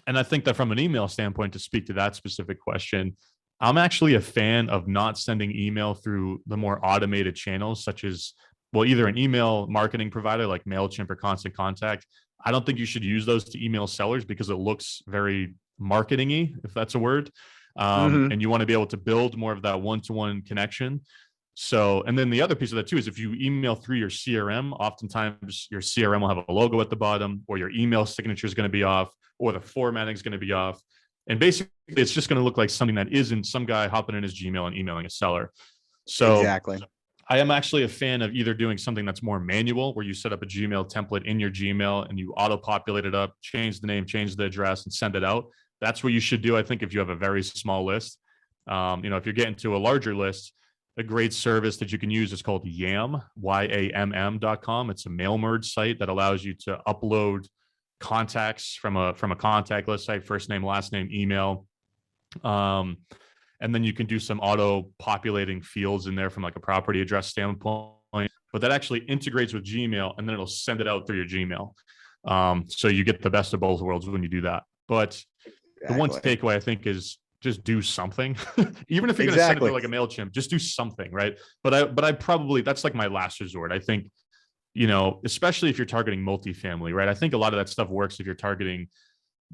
S1: And I think that from an email standpoint, to speak to that specific question, I'm actually a fan of not sending email through the more automated channels, such as, well, either an email marketing provider like MailChimp or Constant Contact. I don't think you should use those to email sellers because it looks very marketing-y, if that's a word. And you want to be able to build more of that one-to-one connection. So, and then the other piece of that too is if you email through your CRM, oftentimes your CRM will have a logo at the bottom, or your email signature is going to be off, or the formatting is going to be off. And basically, it's just going to look like something that isn't some guy hopping in his Gmail and emailing a seller. So
S3: exactly.
S1: I am actually a fan of either doing something that's more manual, where you set up a Gmail template in your Gmail and you auto-populate it up, change the name, change the address, and send it out. That's what you should do, I think, if you have a very small list. If you're getting to a larger list, a great service that you can use is called YAMM, YAMM.com. It's a mail merge site that allows you to upload contacts from a contact list site, first name, last name, email. And then you can do some auto populating fields in there from like a property address standpoint, but that actually integrates with Gmail, and then it'll send it out through your Gmail. So you get the best of both worlds when you do that. But the one takeaway, I think, is just do something. Even if you're going to send it to like a MailChimp, just do something, right? But I probably, that's like my last resort. I think, especially if you're targeting multifamily, right? I think a lot of that stuff works if you're targeting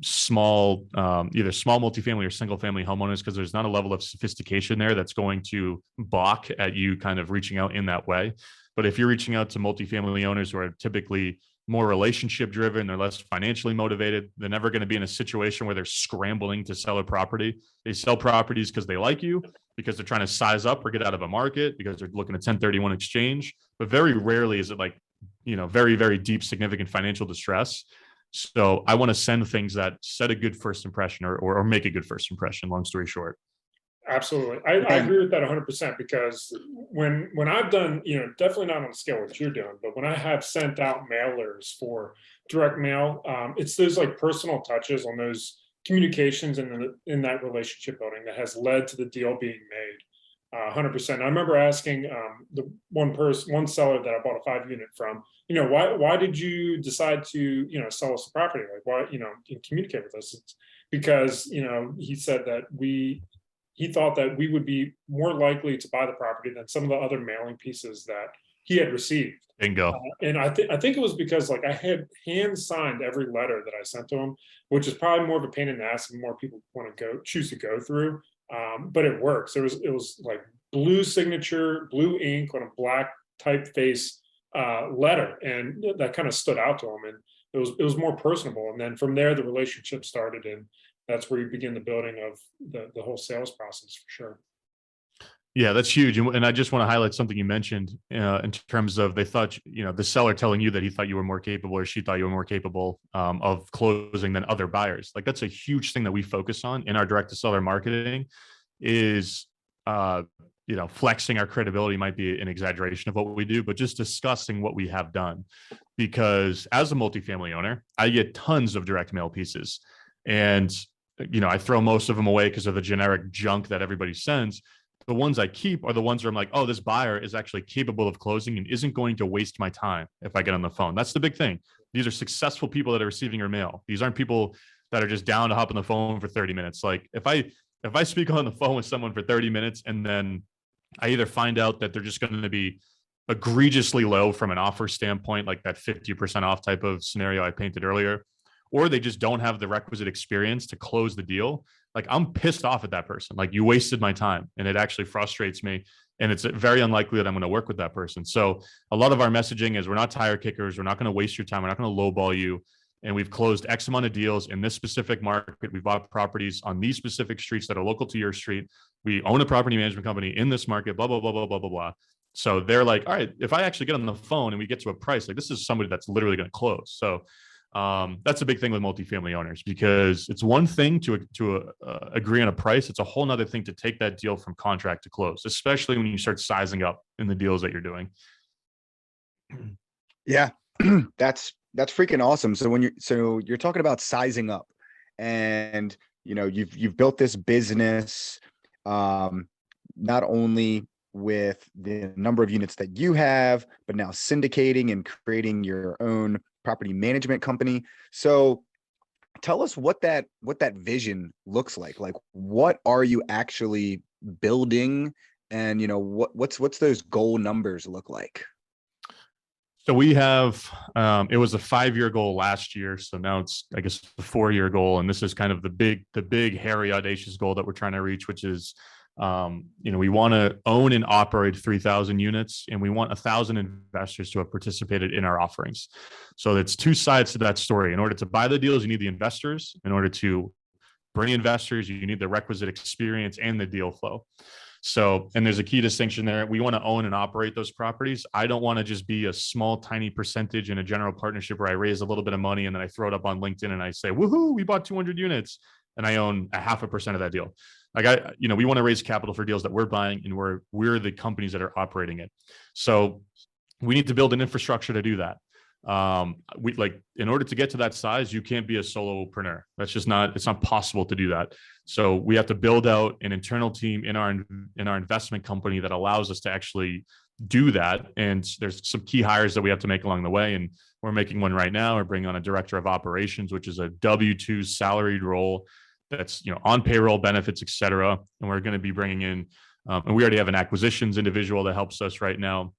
S1: small, either small multifamily or single family homeowners, because there's not a level of sophistication there that's going to balk at you kind of reaching out in that way. But if you're reaching out to multifamily owners who are typically more relationship driven, they're less financially motivated, they're never going to be in a situation where they're scrambling to sell a property. They sell properties because they like you, because they're trying to size up or get out of a market, because they're looking at 1031 exchange. But very rarely is it like, very, very deep, significant financial distress. So I want to send things that set a good first impression or make a good first impression, long story short.
S4: Absolutely. I agree with that 100%, because when I've done, definitely not on the scale what you're doing, but when I have sent out mailers for direct mail, it's those like personal touches on those communications and in that relationship building that has led to the deal being made. 100%. I remember asking the one seller that I bought a 5-unit from, why did you decide to, sell us the property? Like, why, communicate with us? It's because, he said that he thought that we would be more likely to buy the property than some of the other mailing pieces that he had received.
S1: Bingo.
S4: And I think it was because like I had hand signed every letter that I sent to him, which is probably more of a pain in the ass and more people want to choose to go through. But it works. It was like blue signature, blue ink on a black typeface letter, and that kind of stood out to him. And it was more personable. And then from there, the relationship started, and that's where you begin the building of the whole sales process for sure.
S1: Yeah, that's huge. And I just want to highlight something you mentioned in terms of they thought, the seller telling you that he thought you were more capable or she thought you were more capable of closing than other buyers. Like that's a huge thing that we focus on in our direct to seller marketing is, flexing our credibility might be an exaggeration of what we do, but just discussing what we have done. Because as a multifamily owner, I get tons of direct mail pieces. And I throw most of them away because of the generic junk that everybody sends. The ones I keep are the ones where I'm like, oh, this buyer is actually capable of closing and isn't going to waste my time if I get on the phone. That's the big thing. These are successful people that are receiving your mail. These aren't people that are just down to hop on the phone for 30 minutes. Like if I speak on the phone with someone for 30 minutes and then I either find out that they're just going to be egregiously low from an offer standpoint, like that 50% off type of scenario I painted earlier, or they just don't have the requisite experience to close the deal, like I'm pissed off at that person. Like you wasted my time, and it actually frustrates me. and it's very unlikely that I'm going to work with that person. So a lot of our messaging is we're not tire kickers. We're not going to waste your time. We're not going to lowball you. And we've closed X amount of deals in this specific market. We've bought properties on these specific streets that are local to your street. We own a property management company in this market, blah, blah, blah, blah, blah, blah, blah. So they're like, all right, if I actually get on the phone and we get to a price, like this is somebody that's literally going to close. So that's a big thing with multifamily owners, because it's one thing to agree on a price. It's a whole nother thing to take that deal from contract to close, especially when you start sizing up in the deals that you're doing.
S3: Yeah, that's freaking awesome. So you're talking about sizing up, and you've built this business, not only with the number of units that you have, but now syndicating and creating your own property management company. So tell us what that vision looks like. Like, what are you actually building, and what's those goal numbers look like?
S1: So we have, it was a 5-year goal last year. So now it's, I guess, the 4-year goal. And this is kind of the big, hairy, audacious goal that we're trying to reach, which is, we want to own and operate 3,000 units, and we want 1,000 investors to have participated in our offerings. So it's two sides to that story. In order to buy the deals, you need the investors. In order to bring investors, you need the requisite experience and the deal flow. So, and there's a key distinction there. We want to own and operate those properties. I don't want to just be a small, tiny percentage in a general partnership where I raise a little bit of money and then I throw it up on LinkedIn and I say, woohoo, we bought 200 units and I own 0.5% of that deal. Like we want to raise capital for deals that we're buying, and we're the companies that are operating it. So we need to build an infrastructure to do that. In order to get to that size, you can't be a solopreneur. That's just it's not possible to do that. So we have to build out an internal team in our investment company that allows us to actually do that. And there's some key hires that we have to make along the way. And we're making one right now. We're bringing on a director of operations, which is a W-2 salaried role that's, on payroll, benefits, et cetera. And we're going to be bringing in, and we already have an acquisitions individual that helps us right now.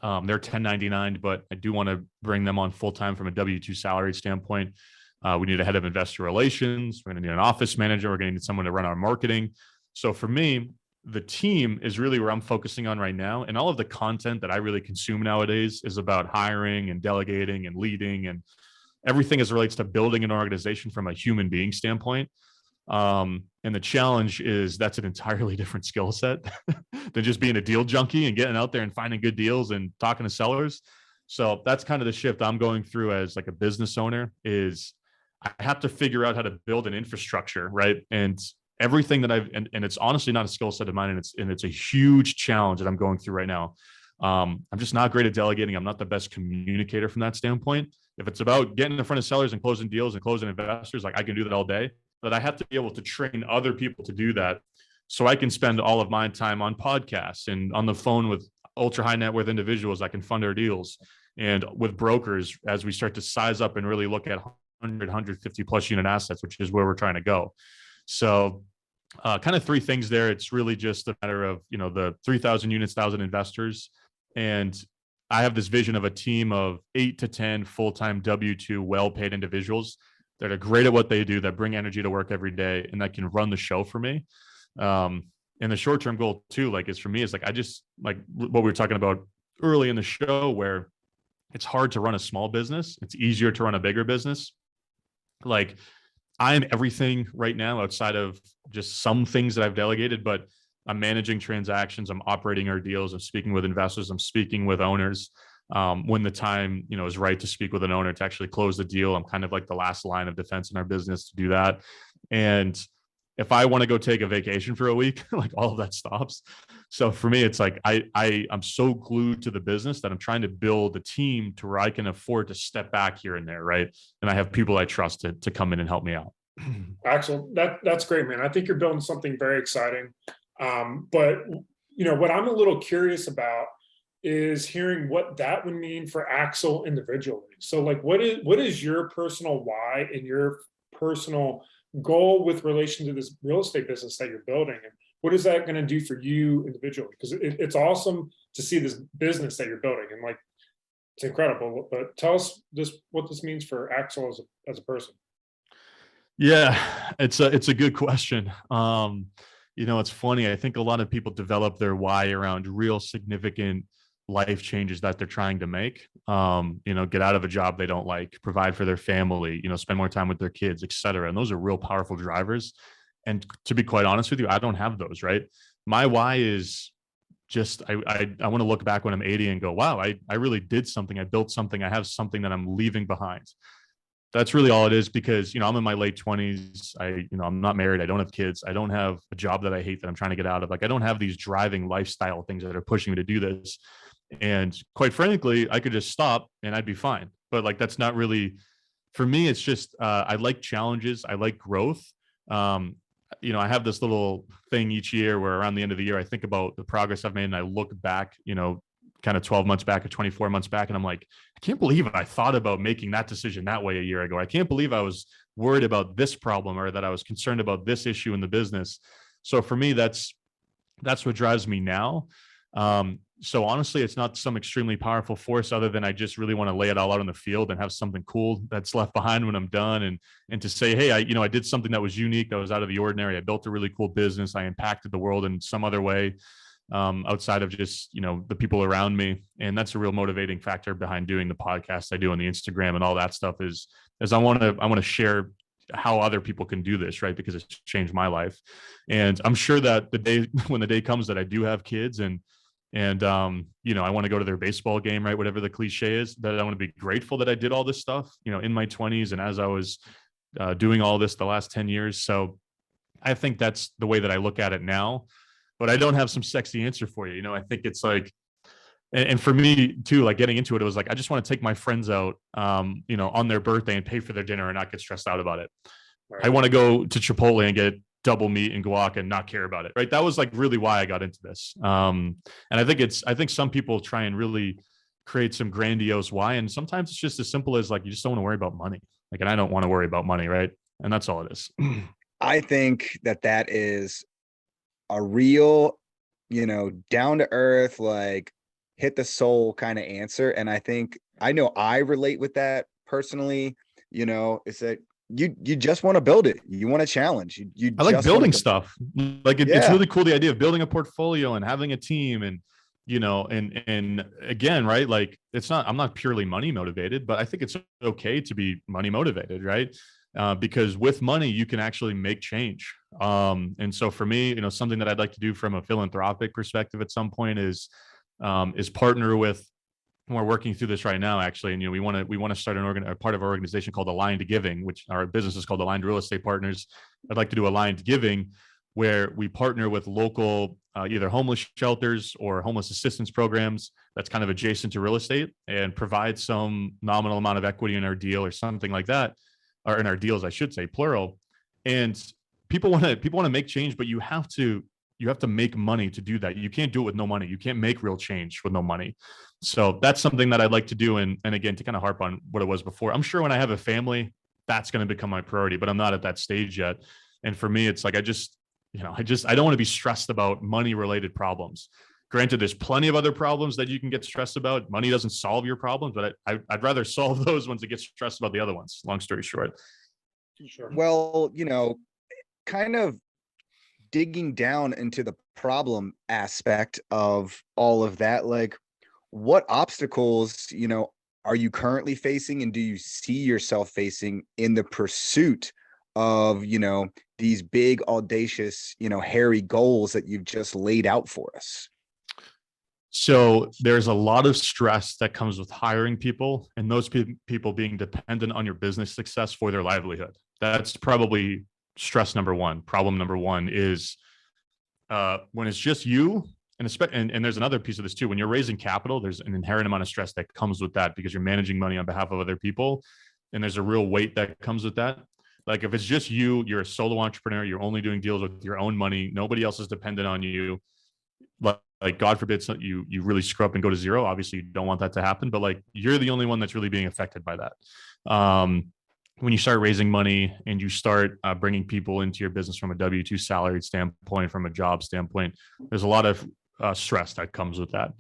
S1: They're 1099, but I do want to bring them on full-time from a W-2 salary standpoint. We need a head of investor relations. We're going to need an office manager. We're going to need someone to run our marketing. So for me, the team is really where I'm focusing on right now. And all of the content that I really consume nowadays is about hiring and delegating and leading and everything as it relates to building an organization from a human being standpoint. And the challenge is that's an entirely different skill set than just being a deal junkie and getting out there and finding good deals and talking to sellers. So that's kind of the shift I'm going through as like a business owner. Is I have to figure out how to build an infrastructure, right? And everything that and it's honestly not a skill set of mine, and it's a huge challenge that I'm going through right now. I'm just not great at delegating. I'm not the best communicator from that standpoint. If it's about getting in front of sellers and closing deals and closing investors, like I can do that all day. But I have to be able to train other people to do that, so I can spend all of my time on podcasts and on the phone with ultra high net worth individuals that can fund our deals, and with brokers as we start to size up and really look at 150 plus unit assets, which is where we're trying to go. So kind of three things there. It's really just a matter of, the 3,000 units, 1,000 investors. And I have this vision of a team of 8 to 10 full-time W-2 well-paid individuals that are great at what they do, that bring energy to work every day, and that can run the show for me. And the short-term goal too, I just like what we were talking about early in the show, where it's hard to run a small business. It's easier to run a bigger business. Like, I'm everything right now outside of just some things that I've delegated, but I'm managing transactions. I'm operating our deals. I'm speaking with investors. I'm speaking with owners. When the time, is right to speak with an owner to actually close the deal, I'm kind of like the last line of defense in our business to do that. And if I want to go take a vacation for a week, like all of that stops. So for me, it's like, I'm so glued to the business that I'm trying to build a team to where I can afford to step back here and there. Right. And I have people I trust to come in and help me out.
S4: Axel, that's great, man. I think you're building something very exciting. But what I'm a little curious about is hearing what that would mean for Axel individually. So like, what is your personal why and your personal goal with relation to this real estate business that you're building? And what is that going to do for you individually? Because it's awesome to see this business that you're building, and like, it's incredible. But tell us what this means for Axel as a person.
S1: Yeah, it's a good question. It's funny. I think a lot of people develop their why around real significant life changes that they're trying to make. Get out of a job they don't like, provide for their family, spend more time with their kids, et cetera. And those are real powerful drivers. And to be quite honest with you, I don't have those, right? My why is just, I want to look back when I'm 80 and go, wow, I really did something. I built something. I have something that I'm leaving behind. That's really all it is, because, I'm in my late 20s. I'm not married. I don't have kids. I don't have a job that I hate that I'm trying to get out of. Like, I don't have these driving lifestyle things that are pushing me to do this. And quite frankly, I could just stop and I'd be fine. But like, that's not really for me. It's just, I like challenges. I like growth. I have this little thing each year where around the end of the year, I think about the progress I've made and I look back, kind of 12 months back or 24 months back. And I'm like, I can't believe I thought about making that decision that way a year ago. I can't believe I was worried about this problem, or that I was concerned about this issue in the business. So for me, that's what drives me now. So honestly, it's not some extremely powerful force, other than I just really want to lay it all out on the field and have something cool that's left behind when I'm done. And to say, hey, I did something that was unique, that was out of the ordinary. I built a really cool business. I impacted the world in some other way, outside of just, the people around me. And that's a real motivating factor behind doing the podcast I do on the Instagram and all that stuff is I want to share how other people can do this, right? Because it's changed my life. And I'm sure that when the day comes that I do have kids and I want to go to their baseball game, right? Whatever the cliche is, that I want to be grateful that I did all this stuff, in my 20s. And as I was doing all this the last 10 years. So I think that's the way that I look at it now, but I don't have some sexy answer for you. I think it's like, and for me too, like getting into it, it was like, I just want to take my friends out, on their birthday and pay for their dinner and not get stressed out about it. Right. I want to go to Chipotle and get double meat and guac and not care about it. Right. That was like really why I got into this. And I think some people try and really create some grandiose why. And sometimes it's just as simple as like, you just don't want to worry about money. Like, and I don't want to worry about money. Right. And that's all it is.
S3: I think that is a real, down to earth, like hit the soul kind of answer. And I know I relate with that personally. It's that you just want to build it. You want to challenge.
S1: I like building stuff. Like it's really cool. The idea of building a portfolio and having a team and, and again, right. Like I'm not purely money motivated, but I think it's okay to be money motivated. Right. Because with money, you can actually make change. And so for me, something that I'd like to do from a philanthropic perspective at some point is partner with, we're working through this right now, actually. And, we want to start a part of our organization called Aligned Giving, which our business is called Aligned Real Estate Partners. I'd like to do Aligned Giving, where we partner with local, either homeless shelters or homeless assistance programs that's kind of adjacent to real estate, and provide some nominal amount of equity in our deal or something like that, or in our deals, I should say, plural. And people want to make change, but you have to make money to do that. You can't do it with no money. You can't make real change with no money. So that's something that I'd like to do. And again, to kind of harp on what it was before, I'm sure when I have a family, that's going to become my priority, but I'm not at that stage yet. And for me, it's like, I don't want to be stressed about money related problems. Granted, there's plenty of other problems that you can get stressed about. Money doesn't solve your problems, but I'd rather solve those ones than get stressed about the other ones. Long story short.
S4: Sure.
S3: Well, kind of digging down into the problem aspect of all of that, like what obstacles, are you currently facing, and do you see yourself facing in the pursuit of, these big, audacious, hairy goals that you've just laid out for us?
S1: So there's a lot of stress that comes with hiring people, and those people being dependent on your business success for their livelihood. That's probably stress number one. Problem number one is when it's just you, and there's another piece of this too. When you're raising capital, there's an inherent amount of stress that comes with that, because you're managing money on behalf of other people, and there's a real weight that comes with that. Like if it's just you, you're a solo entrepreneur, you're only doing deals with your own money, nobody else is dependent on you. Like God forbid you really screw up and go to zero. Obviously, you don't want that to happen, but like you're the only one that's really being affected by that. When you start raising money and you start bringing people into your business from a W-2 salaried standpoint, from a job standpoint, there's a lot of stress that comes with that.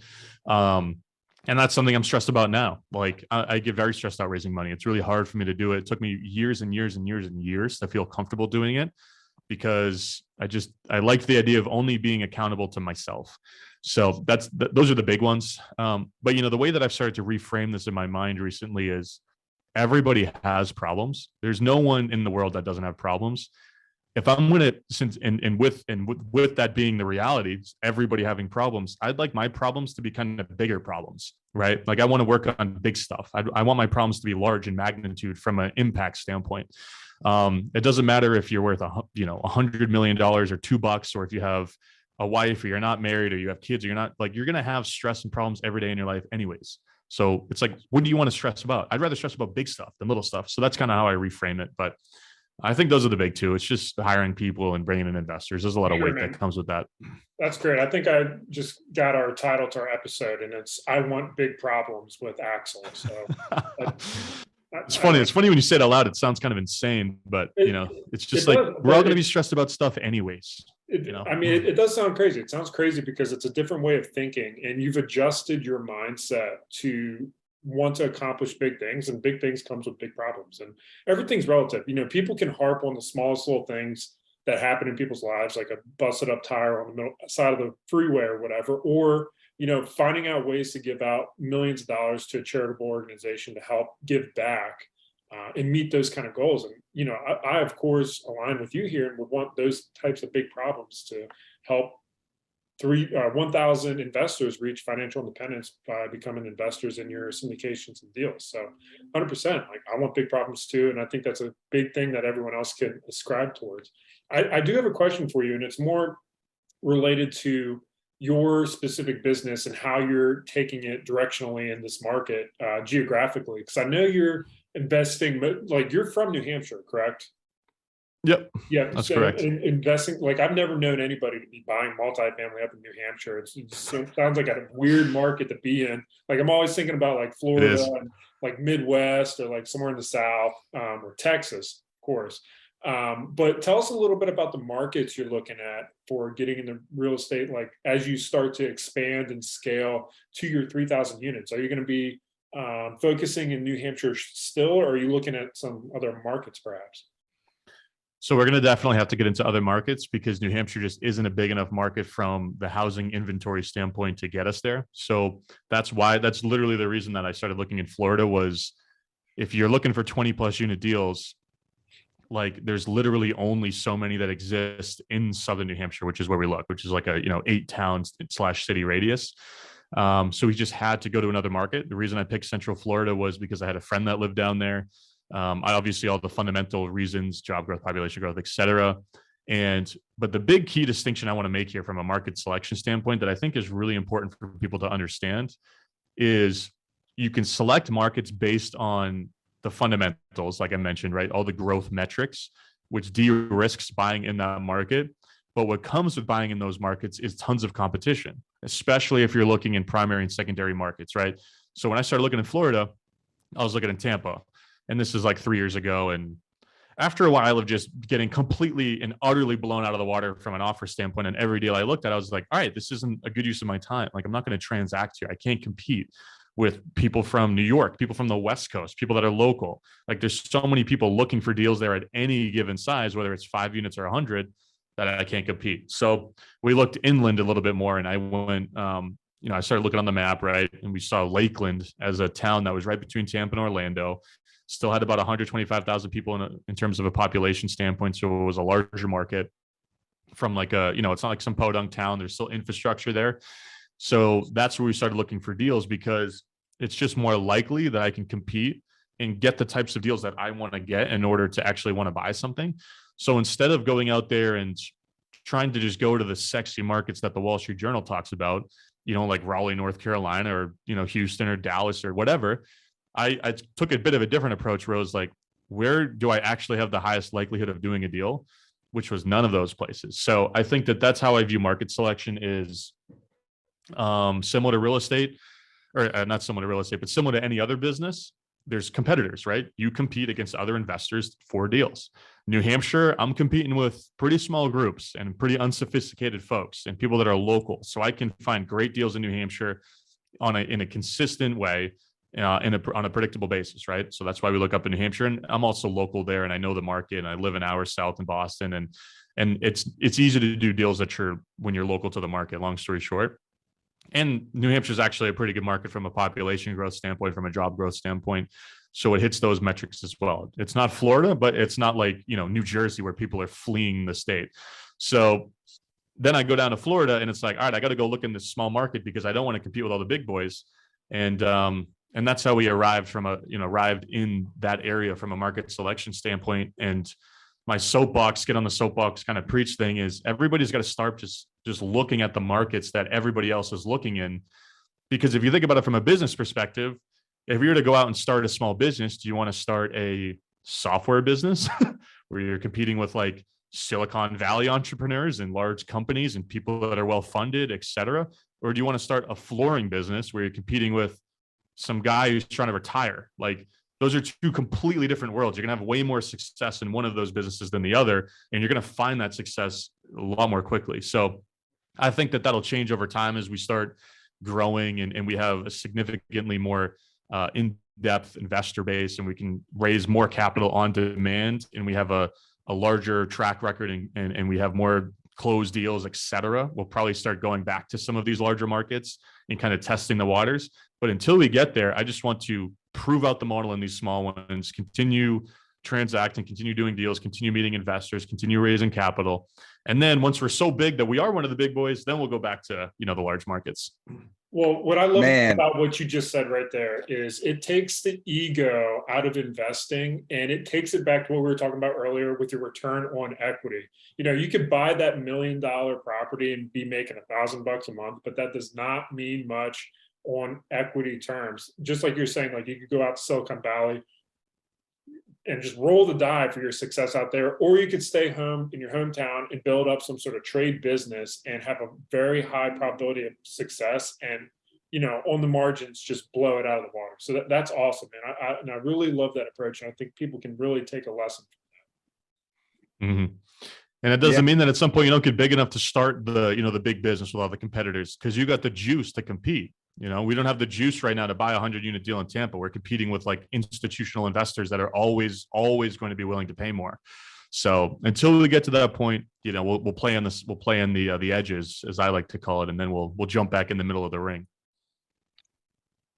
S1: And that's something I'm stressed about now. Like I get very stressed out raising money. It's really hard for me to do it. It took me years and years and years and years to feel comfortable doing it. because I liked the idea of only being accountable to myself. So those are the big ones. But the way that I've started to reframe this in my mind recently is everybody has problems. There's no one in the world that doesn't have problems. If I'm going to, with that being the reality, everybody having problems, I'd like my problems to be kind of bigger problems, right? Like I want to work on big stuff. I want my problems to be large in magnitude from an impact standpoint. It doesn't matter if you're worth $100 million or $2, or if you have a wife, or you're not married, or you have kids, or you're going to have stress and problems every day in your life anyways. So it's like, what do you want to stress about? I'd rather stress about big stuff than little stuff. So that's kind of how I reframe it. But I think those are the big two. It's just hiring people and bringing in investors. There's a lot of weight that comes with that.
S4: That's great. I think I just got our title to our episode, and it's "I Want Big Problems" with Axel. So
S1: it's funny. It's funny when you say it out loud. It sounds kind of insane, but it's just like we're all going to be stressed about stuff anyways.
S4: I mean, it does sound crazy. It sounds crazy because it's a different way of thinking, and you've adjusted your mindset to want to accomplish big things, and big things comes with big problems, and everything's relative. People can harp on the smallest little things that happen in people's lives, like a busted up tire on the side of the freeway or whatever, or finding out ways to give out millions of dollars to a charitable organization to help give back and meet those kind of goals. And I of course align with you here and would want those types of big problems to help 1,000 investors reach financial independence by becoming investors in your syndications and deals. So 100%, like I want big problems too. And I think that's a big thing that everyone else can ascribe towards. I do have a question for you, and it's more related to your specific business and how you're taking it directionally in this market geographically. Because I know you're investing, like you're from New Hampshire, correct?
S1: Yep.
S4: Yeah,
S1: that's correct.
S4: Investing, like I've never known anybody to be buying multifamily up in New Hampshire. It sounds like a weird market to be in. Like I'm always thinking about like Florida, and like Midwest, or like somewhere in the South, or Texas, of course. But tell us a little bit about the markets you're looking at for getting into real estate, like as you start to expand and scale to your 3,000 units. Are you going to be focusing in New Hampshire still, or are you looking at some other markets perhaps?
S1: So we're going to definitely have to get into other markets because New Hampshire just isn't a big enough market from the housing inventory standpoint to get us there. So that's literally the reason that I started looking in Florida was if you're looking for 20 plus unit deals, like there's literally only so many that exist in Southern New Hampshire, which is where we look, which is like a, 8 towns / city radius. So we just had to go to another market. The reason I picked Central Florida was because I had a friend that lived down there. I obviously all the fundamental reasons, job growth, population growth, et cetera. But the big key distinction I want to make here from a market selection standpoint that I think is really important for people to understand is you can select markets based on the fundamentals, like I mentioned, right? All the growth metrics, which de-risks buying in that market. But what comes with buying in those markets is tons of competition, especially if you're looking in primary and secondary markets, right? So when I started looking in Florida, I was looking in Tampa. And this is like 3 years ago. And after a while of just getting completely and utterly blown out of the water from an offer standpoint, and every deal I looked at, I was like, all right, this isn't a good use of my time. Like, I'm not going to transact here. I can't compete with people from New York, people from the West Coast, people that are local. Like, there's so many people looking for deals there at any given size, whether it's 5 units or 100, that I can't compete. So we looked inland a little bit more, and I went, I started looking on the map, right? And we saw Lakeland as a town that was right between Tampa and Orlando. Still had about 125,000 people in terms of a population standpoint. So it was a larger market from like it's not like some podunk town. There's still infrastructure there. So that's where we started looking for deals because it's just more likely that I can compete and get the types of deals that I want to get in order to actually want to buy something. So instead of going out there and trying to just go to the sexy markets that the Wall Street Journal talks about, like Raleigh, North Carolina, or, Houston or Dallas or whatever, I took a bit of a different approach where I was like, where do I actually have the highest likelihood of doing a deal, which was none of those places. So I think that that's how I view market selection is similar to real estate, or not similar to real estate, but similar to any other business. There's competitors, right? You compete against other investors for deals. New Hampshire, I'm competing with pretty small groups and pretty unsophisticated folks and people that are local. So I can find great deals in New Hampshire in a consistent way on a predictable basis, right? So that's why we look up in New Hampshire, and I'm also local there, and I know the market, and I live an hour south in Boston, and it's easy to do deals when you're local to the market. Long story short, and New Hampshire is actually a pretty good market from a population growth standpoint, from a job growth standpoint. So it hits those metrics as well. It's not Florida, but it's not like, New Jersey where people are fleeing the state. So then I go down to Florida and it's like, all right, I got to go look in this small market because I don't want to compete with all the big boys. And that's how we arrived in that area from a market selection standpoint. And my soapbox, get on the soapbox kind of preach thing is everybody's got to start just looking at the markets that everybody else is looking in. Because if you think about it from a business perspective, if you were to go out and start a small business, do you want to start a software business where you're competing with like Silicon Valley entrepreneurs and large companies and people that are well-funded, et cetera? Or do you want to start a flooring business where you're competing with some guy who's trying to retire? Like, those are two completely different worlds. You're going to have way more success in one of those businesses than the other, and you're going to find that success a lot more quickly. So I think that that'll change over time as we start growing and we have a significantly more in-depth investor base, and we can raise more capital on demand, and we have a larger track record and we have more closed deals, et cetera. We'll probably start going back to some of these larger markets and kind of testing the waters. But until we get there, I just want to prove out the model in these small ones, continue transacting, continue doing deals, continue meeting investors, continue raising capital. And then once we're so big that we are one of the big boys, then we'll go back to, the large markets.
S4: Well, what I love about what you just said right there is it takes the ego out of investing and it takes it back to what we were talking about earlier with your return on equity. You could buy that $1 million property and be making $1,000 a month, but that does not mean much on equity terms. Just like you're saying, like you could go out to Silicon Valley and just roll the die for your success out there, or you could stay home in your hometown and build up some sort of trade business and have a very high probability of success, and on the margins just blow it out of the water. So that's awesome, and I really love that approach, and I think people can really take a lesson from that.
S1: Mm-hmm. And it doesn't mean that at some point you don't get big enough to start the big business with all the competitors, because you got the juice to compete. We don't have the juice right now to buy a 100-unit deal in Tampa. We're competing with like institutional investors that are always going to be willing to pay more. So until we get to that point, we'll play on this. We'll play on the edges, as I like to call it, and then we'll jump back in the middle of the ring.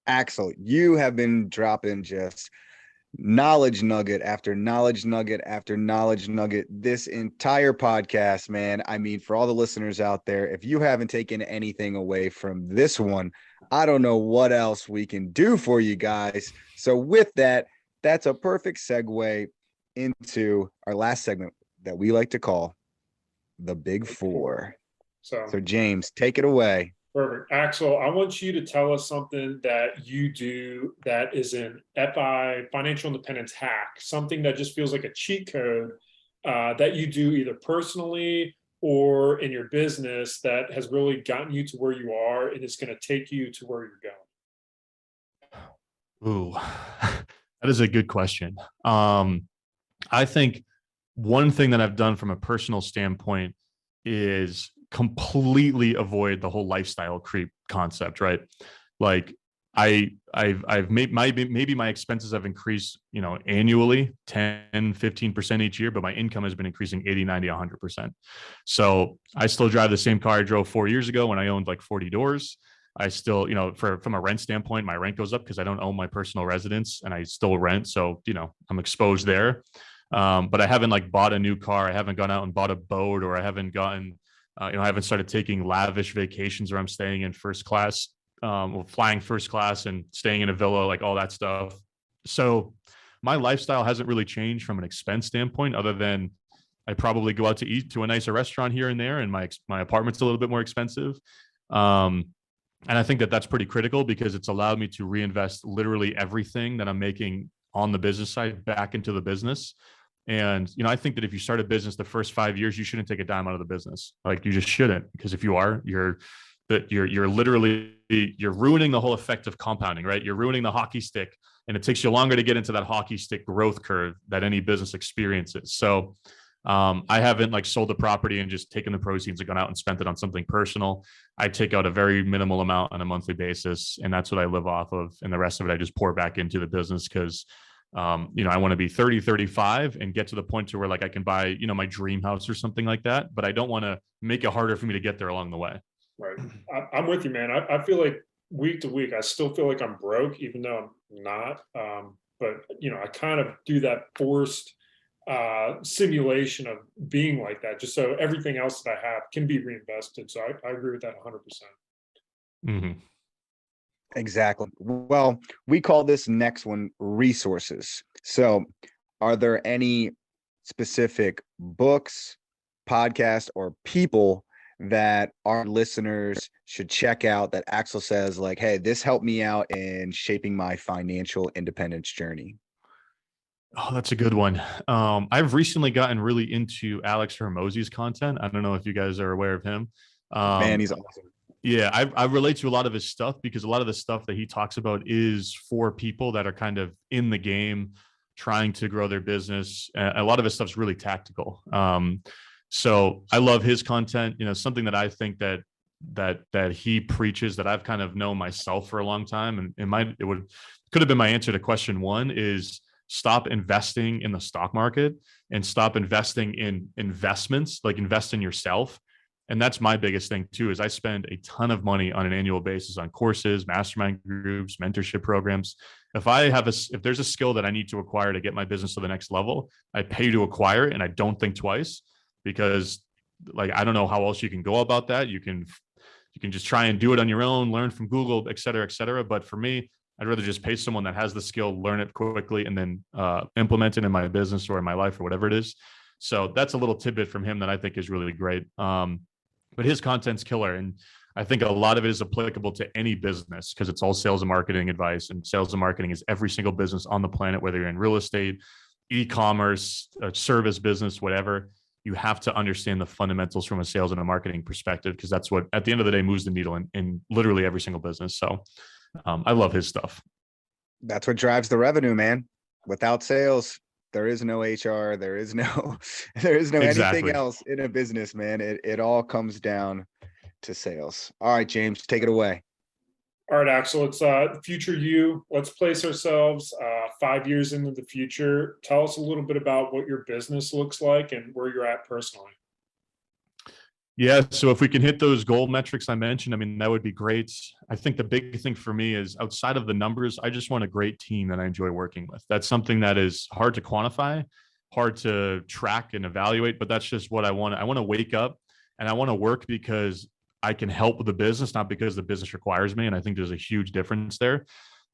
S3: Axel, you have been dropping just knowledge nugget after knowledge nugget after knowledge nugget this entire podcast, man. I mean, for all the listeners out there, if you haven't taken anything away from this one, I don't know what else we can do for you guys. So with that, that's a perfect segue into our last segment that we like to call the Big Four. So James, take it away.
S4: Perfect. Axel, I want you to tell us something that you do that is an FI, financial independence hack, something that just feels like a cheat code that you do either personally or in your business that has really gotten you to where you are and is going to take you to where you're going.
S1: Ooh, that is a good question. I think one thing that I've done from a personal standpoint is completely avoid the whole lifestyle creep concept, right? Like I've made maybe my expenses have increased, annually 10, 15% each year, but my income has been increasing 80, 90, 100%. So I still drive the same car I drove 4 years ago when I owned like 40 doors. I still, from a rent standpoint, my rent goes up because I don't own my personal residence and I still rent. So, I'm exposed there. But I haven't like bought a new car. I haven't gone out and bought a boat, or I haven't gotten, I haven't started taking lavish vacations where I'm staying in first class, or flying first class and staying in a villa, like all that stuff. So my lifestyle hasn't really changed from an expense standpoint, other than I probably go out to eat to a nicer restaurant here and there, and my apartment's a little bit more expensive. And I think that that's pretty critical because it's allowed me to reinvest literally everything that I'm making on the business side back into the business. And, I think that if you start a business the first 5 years, you shouldn't take a dime out of the business. Like, you just shouldn't, because if you are, you're literally, you're ruining the whole effect of compounding, right? You're ruining the hockey stick, and it takes you longer to get into that hockey stick growth curve that any business experiences. So I haven't like sold the property and just taken the proceeds and gone out and spent it on something personal. I take out a very minimal amount on a monthly basis, and that's what I live off of. And the rest of it, I just pour back into the business because, I want to be 30, 35 and get to the point to where like I can buy, my dream house or something like that. But I don't want to make it harder for me to get there along the way.
S4: Right. I'm with you, man. I feel like week to week, I still feel like I'm broke, even though I'm not. But I kind of do that forced simulation of being like that, just so everything else that I have can be reinvested. So I agree with that 100%.
S1: Mm-hmm.
S3: Exactly. Well, we call this next one resources. So, are there any specific books, podcasts, or people that our listeners should check out that Axel says, like, hey, this helped me out in shaping my financial independence journey?
S1: Oh, that's a good one. I've recently gotten really into Alex Hermosi's content. I don't know if you guys are aware of him.
S3: Man, he's awesome.
S1: Yeah, I relate to a lot of his stuff because a lot of the stuff that he talks about is for people that are kind of in the game, trying to grow their business. A lot of his stuff's really tactical. So I love his content. Something that I think that he preaches that I've kind of known myself for a long time, and could have been my answer to question one is stop investing in the stock market and stop investing in investments, like invest in yourself. And that's my biggest thing too, is I spend a ton of money on an annual basis on courses, mastermind groups, mentorship programs. If there's a skill that I need to acquire to get my business to the next level, I pay to acquire it and I don't think twice, because like, I don't know how else you can go about that. You can just try and do it on your own, learn from Google, et cetera, et cetera. But for me, I'd rather just pay someone that has the skill, learn it quickly, and then implement it in my business or in my life or whatever it is. So that's a little tidbit from him that I think is really great. But his content's killer. And I think a lot of it is applicable to any business because it's all sales and marketing advice. And sales and marketing is every single business on the planet, whether you're in real estate, e-commerce, a service business, whatever. You have to understand the fundamentals from a sales and a marketing perspective, because that's what, at the end of the day, moves the needle in literally every single business. So I love his stuff.
S3: That's what drives the revenue, man. Without sales, there is no HR. There is no
S1: Exactly.
S3: anything else in a business, man. It all comes down to sales. All right, James, take it away.
S4: All right, Axel, it's future you. Let's place ourselves 5 years into the future. Tell us a little bit about what your business looks like and where you're at personally.
S1: Yeah. So if we can hit those goal metrics I mentioned, I mean, that would be great. I think the big thing for me is outside of the numbers, I just want a great team that I enjoy working with. That's something that is hard to quantify, hard to track and evaluate, but that's just what I want. I want to wake up and I want to work because I can help with the business, not because the business requires me. And I think there's a huge difference there.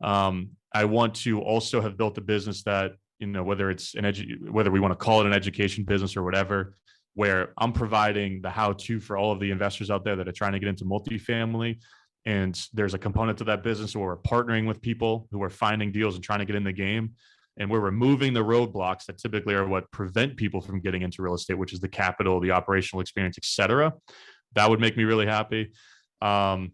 S1: I want to also have built a business that, whether it's whether we want to call it an education business or whatever, where I'm providing the how-to for all of the investors out there that are trying to get into multifamily. And there's a component to that business where we're partnering with people who are finding deals and trying to get in the game. And we're removing the roadblocks that typically are what prevent people from getting into real estate, which is the capital, the operational experience, et cetera. That would make me really happy. And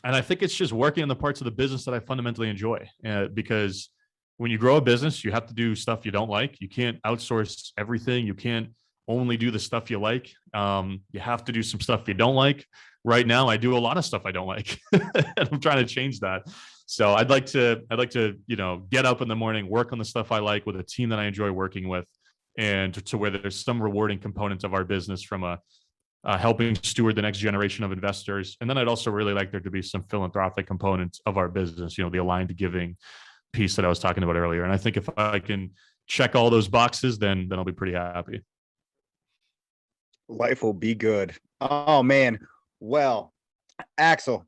S1: I think it's just working on the parts of the business that I fundamentally enjoy, because when you grow a business, you have to do stuff you don't like. You can't outsource everything. You can't only do the stuff you like. You have to do some stuff you don't like. Right now, I do a lot of stuff I don't like, and I'm trying to change that. So I'd like to, get up in the morning, work on the stuff I like with a team that I enjoy working with, and to where there's some rewarding component of our business from helping steward the next generation of investors. And then I'd also really like there to be some philanthropic components of our business, the aligned giving piece that I was talking about earlier. And I think if I can check all those boxes, then I'll be pretty happy.
S3: Life will be good. Oh, man. Well, Axel,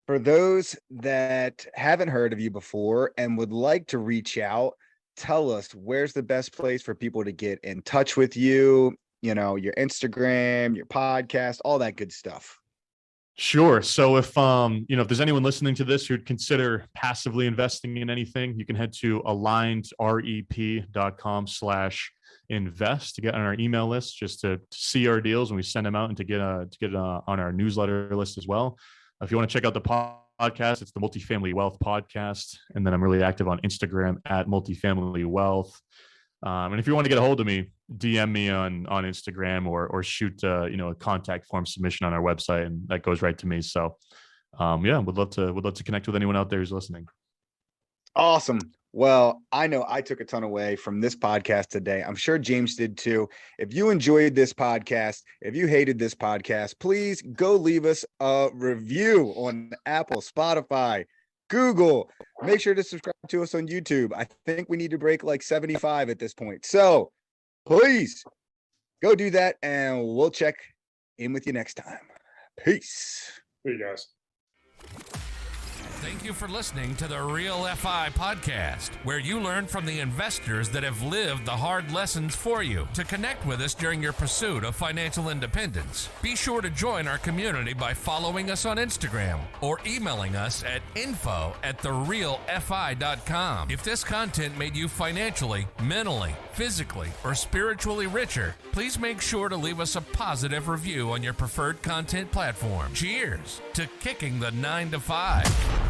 S3: for those that haven't heard of you before and would like to reach out, tell us where's the best place for people to get in touch with you, your Instagram, your podcast, all that good stuff.
S1: Sure. So if there's anyone listening to this who'd consider passively investing in anything, you can head to alignedrep.com/invest to get on our email list, just to see our deals when we send them out, and to get on our newsletter list as well. If you want to check out the podcast, it's the Multifamily Wealth Podcast. And then I'm really active on Instagram at Multifamily Wealth. And if you want to get a hold of me, DM me on Instagram or shoot a contact form submission on our website, and that goes right to me. So would love to connect with anyone out there who's listening.
S3: Awesome. Well, I know I took a ton away from this podcast today. I'm sure James did too. If you enjoyed this podcast, if you hated this podcast, please go leave us a review on Apple, Spotify, Google. Make sure to subscribe to us on YouTube. I think we need to break like 75 at this point. So please go do that, and we'll check in with you next time. Peace.
S4: See you guys.
S2: Thank you for listening to the Real FI podcast, where you learn from the investors that have lived the hard lessons for you. To connect with us during your pursuit of financial independence, be sure to join our community by following us on Instagram or emailing us at info@therealfi.com. If this content made you financially, mentally, physically, or spiritually richer, please make sure to leave us a positive review on your preferred content platform. Cheers to kicking the 9 to 5.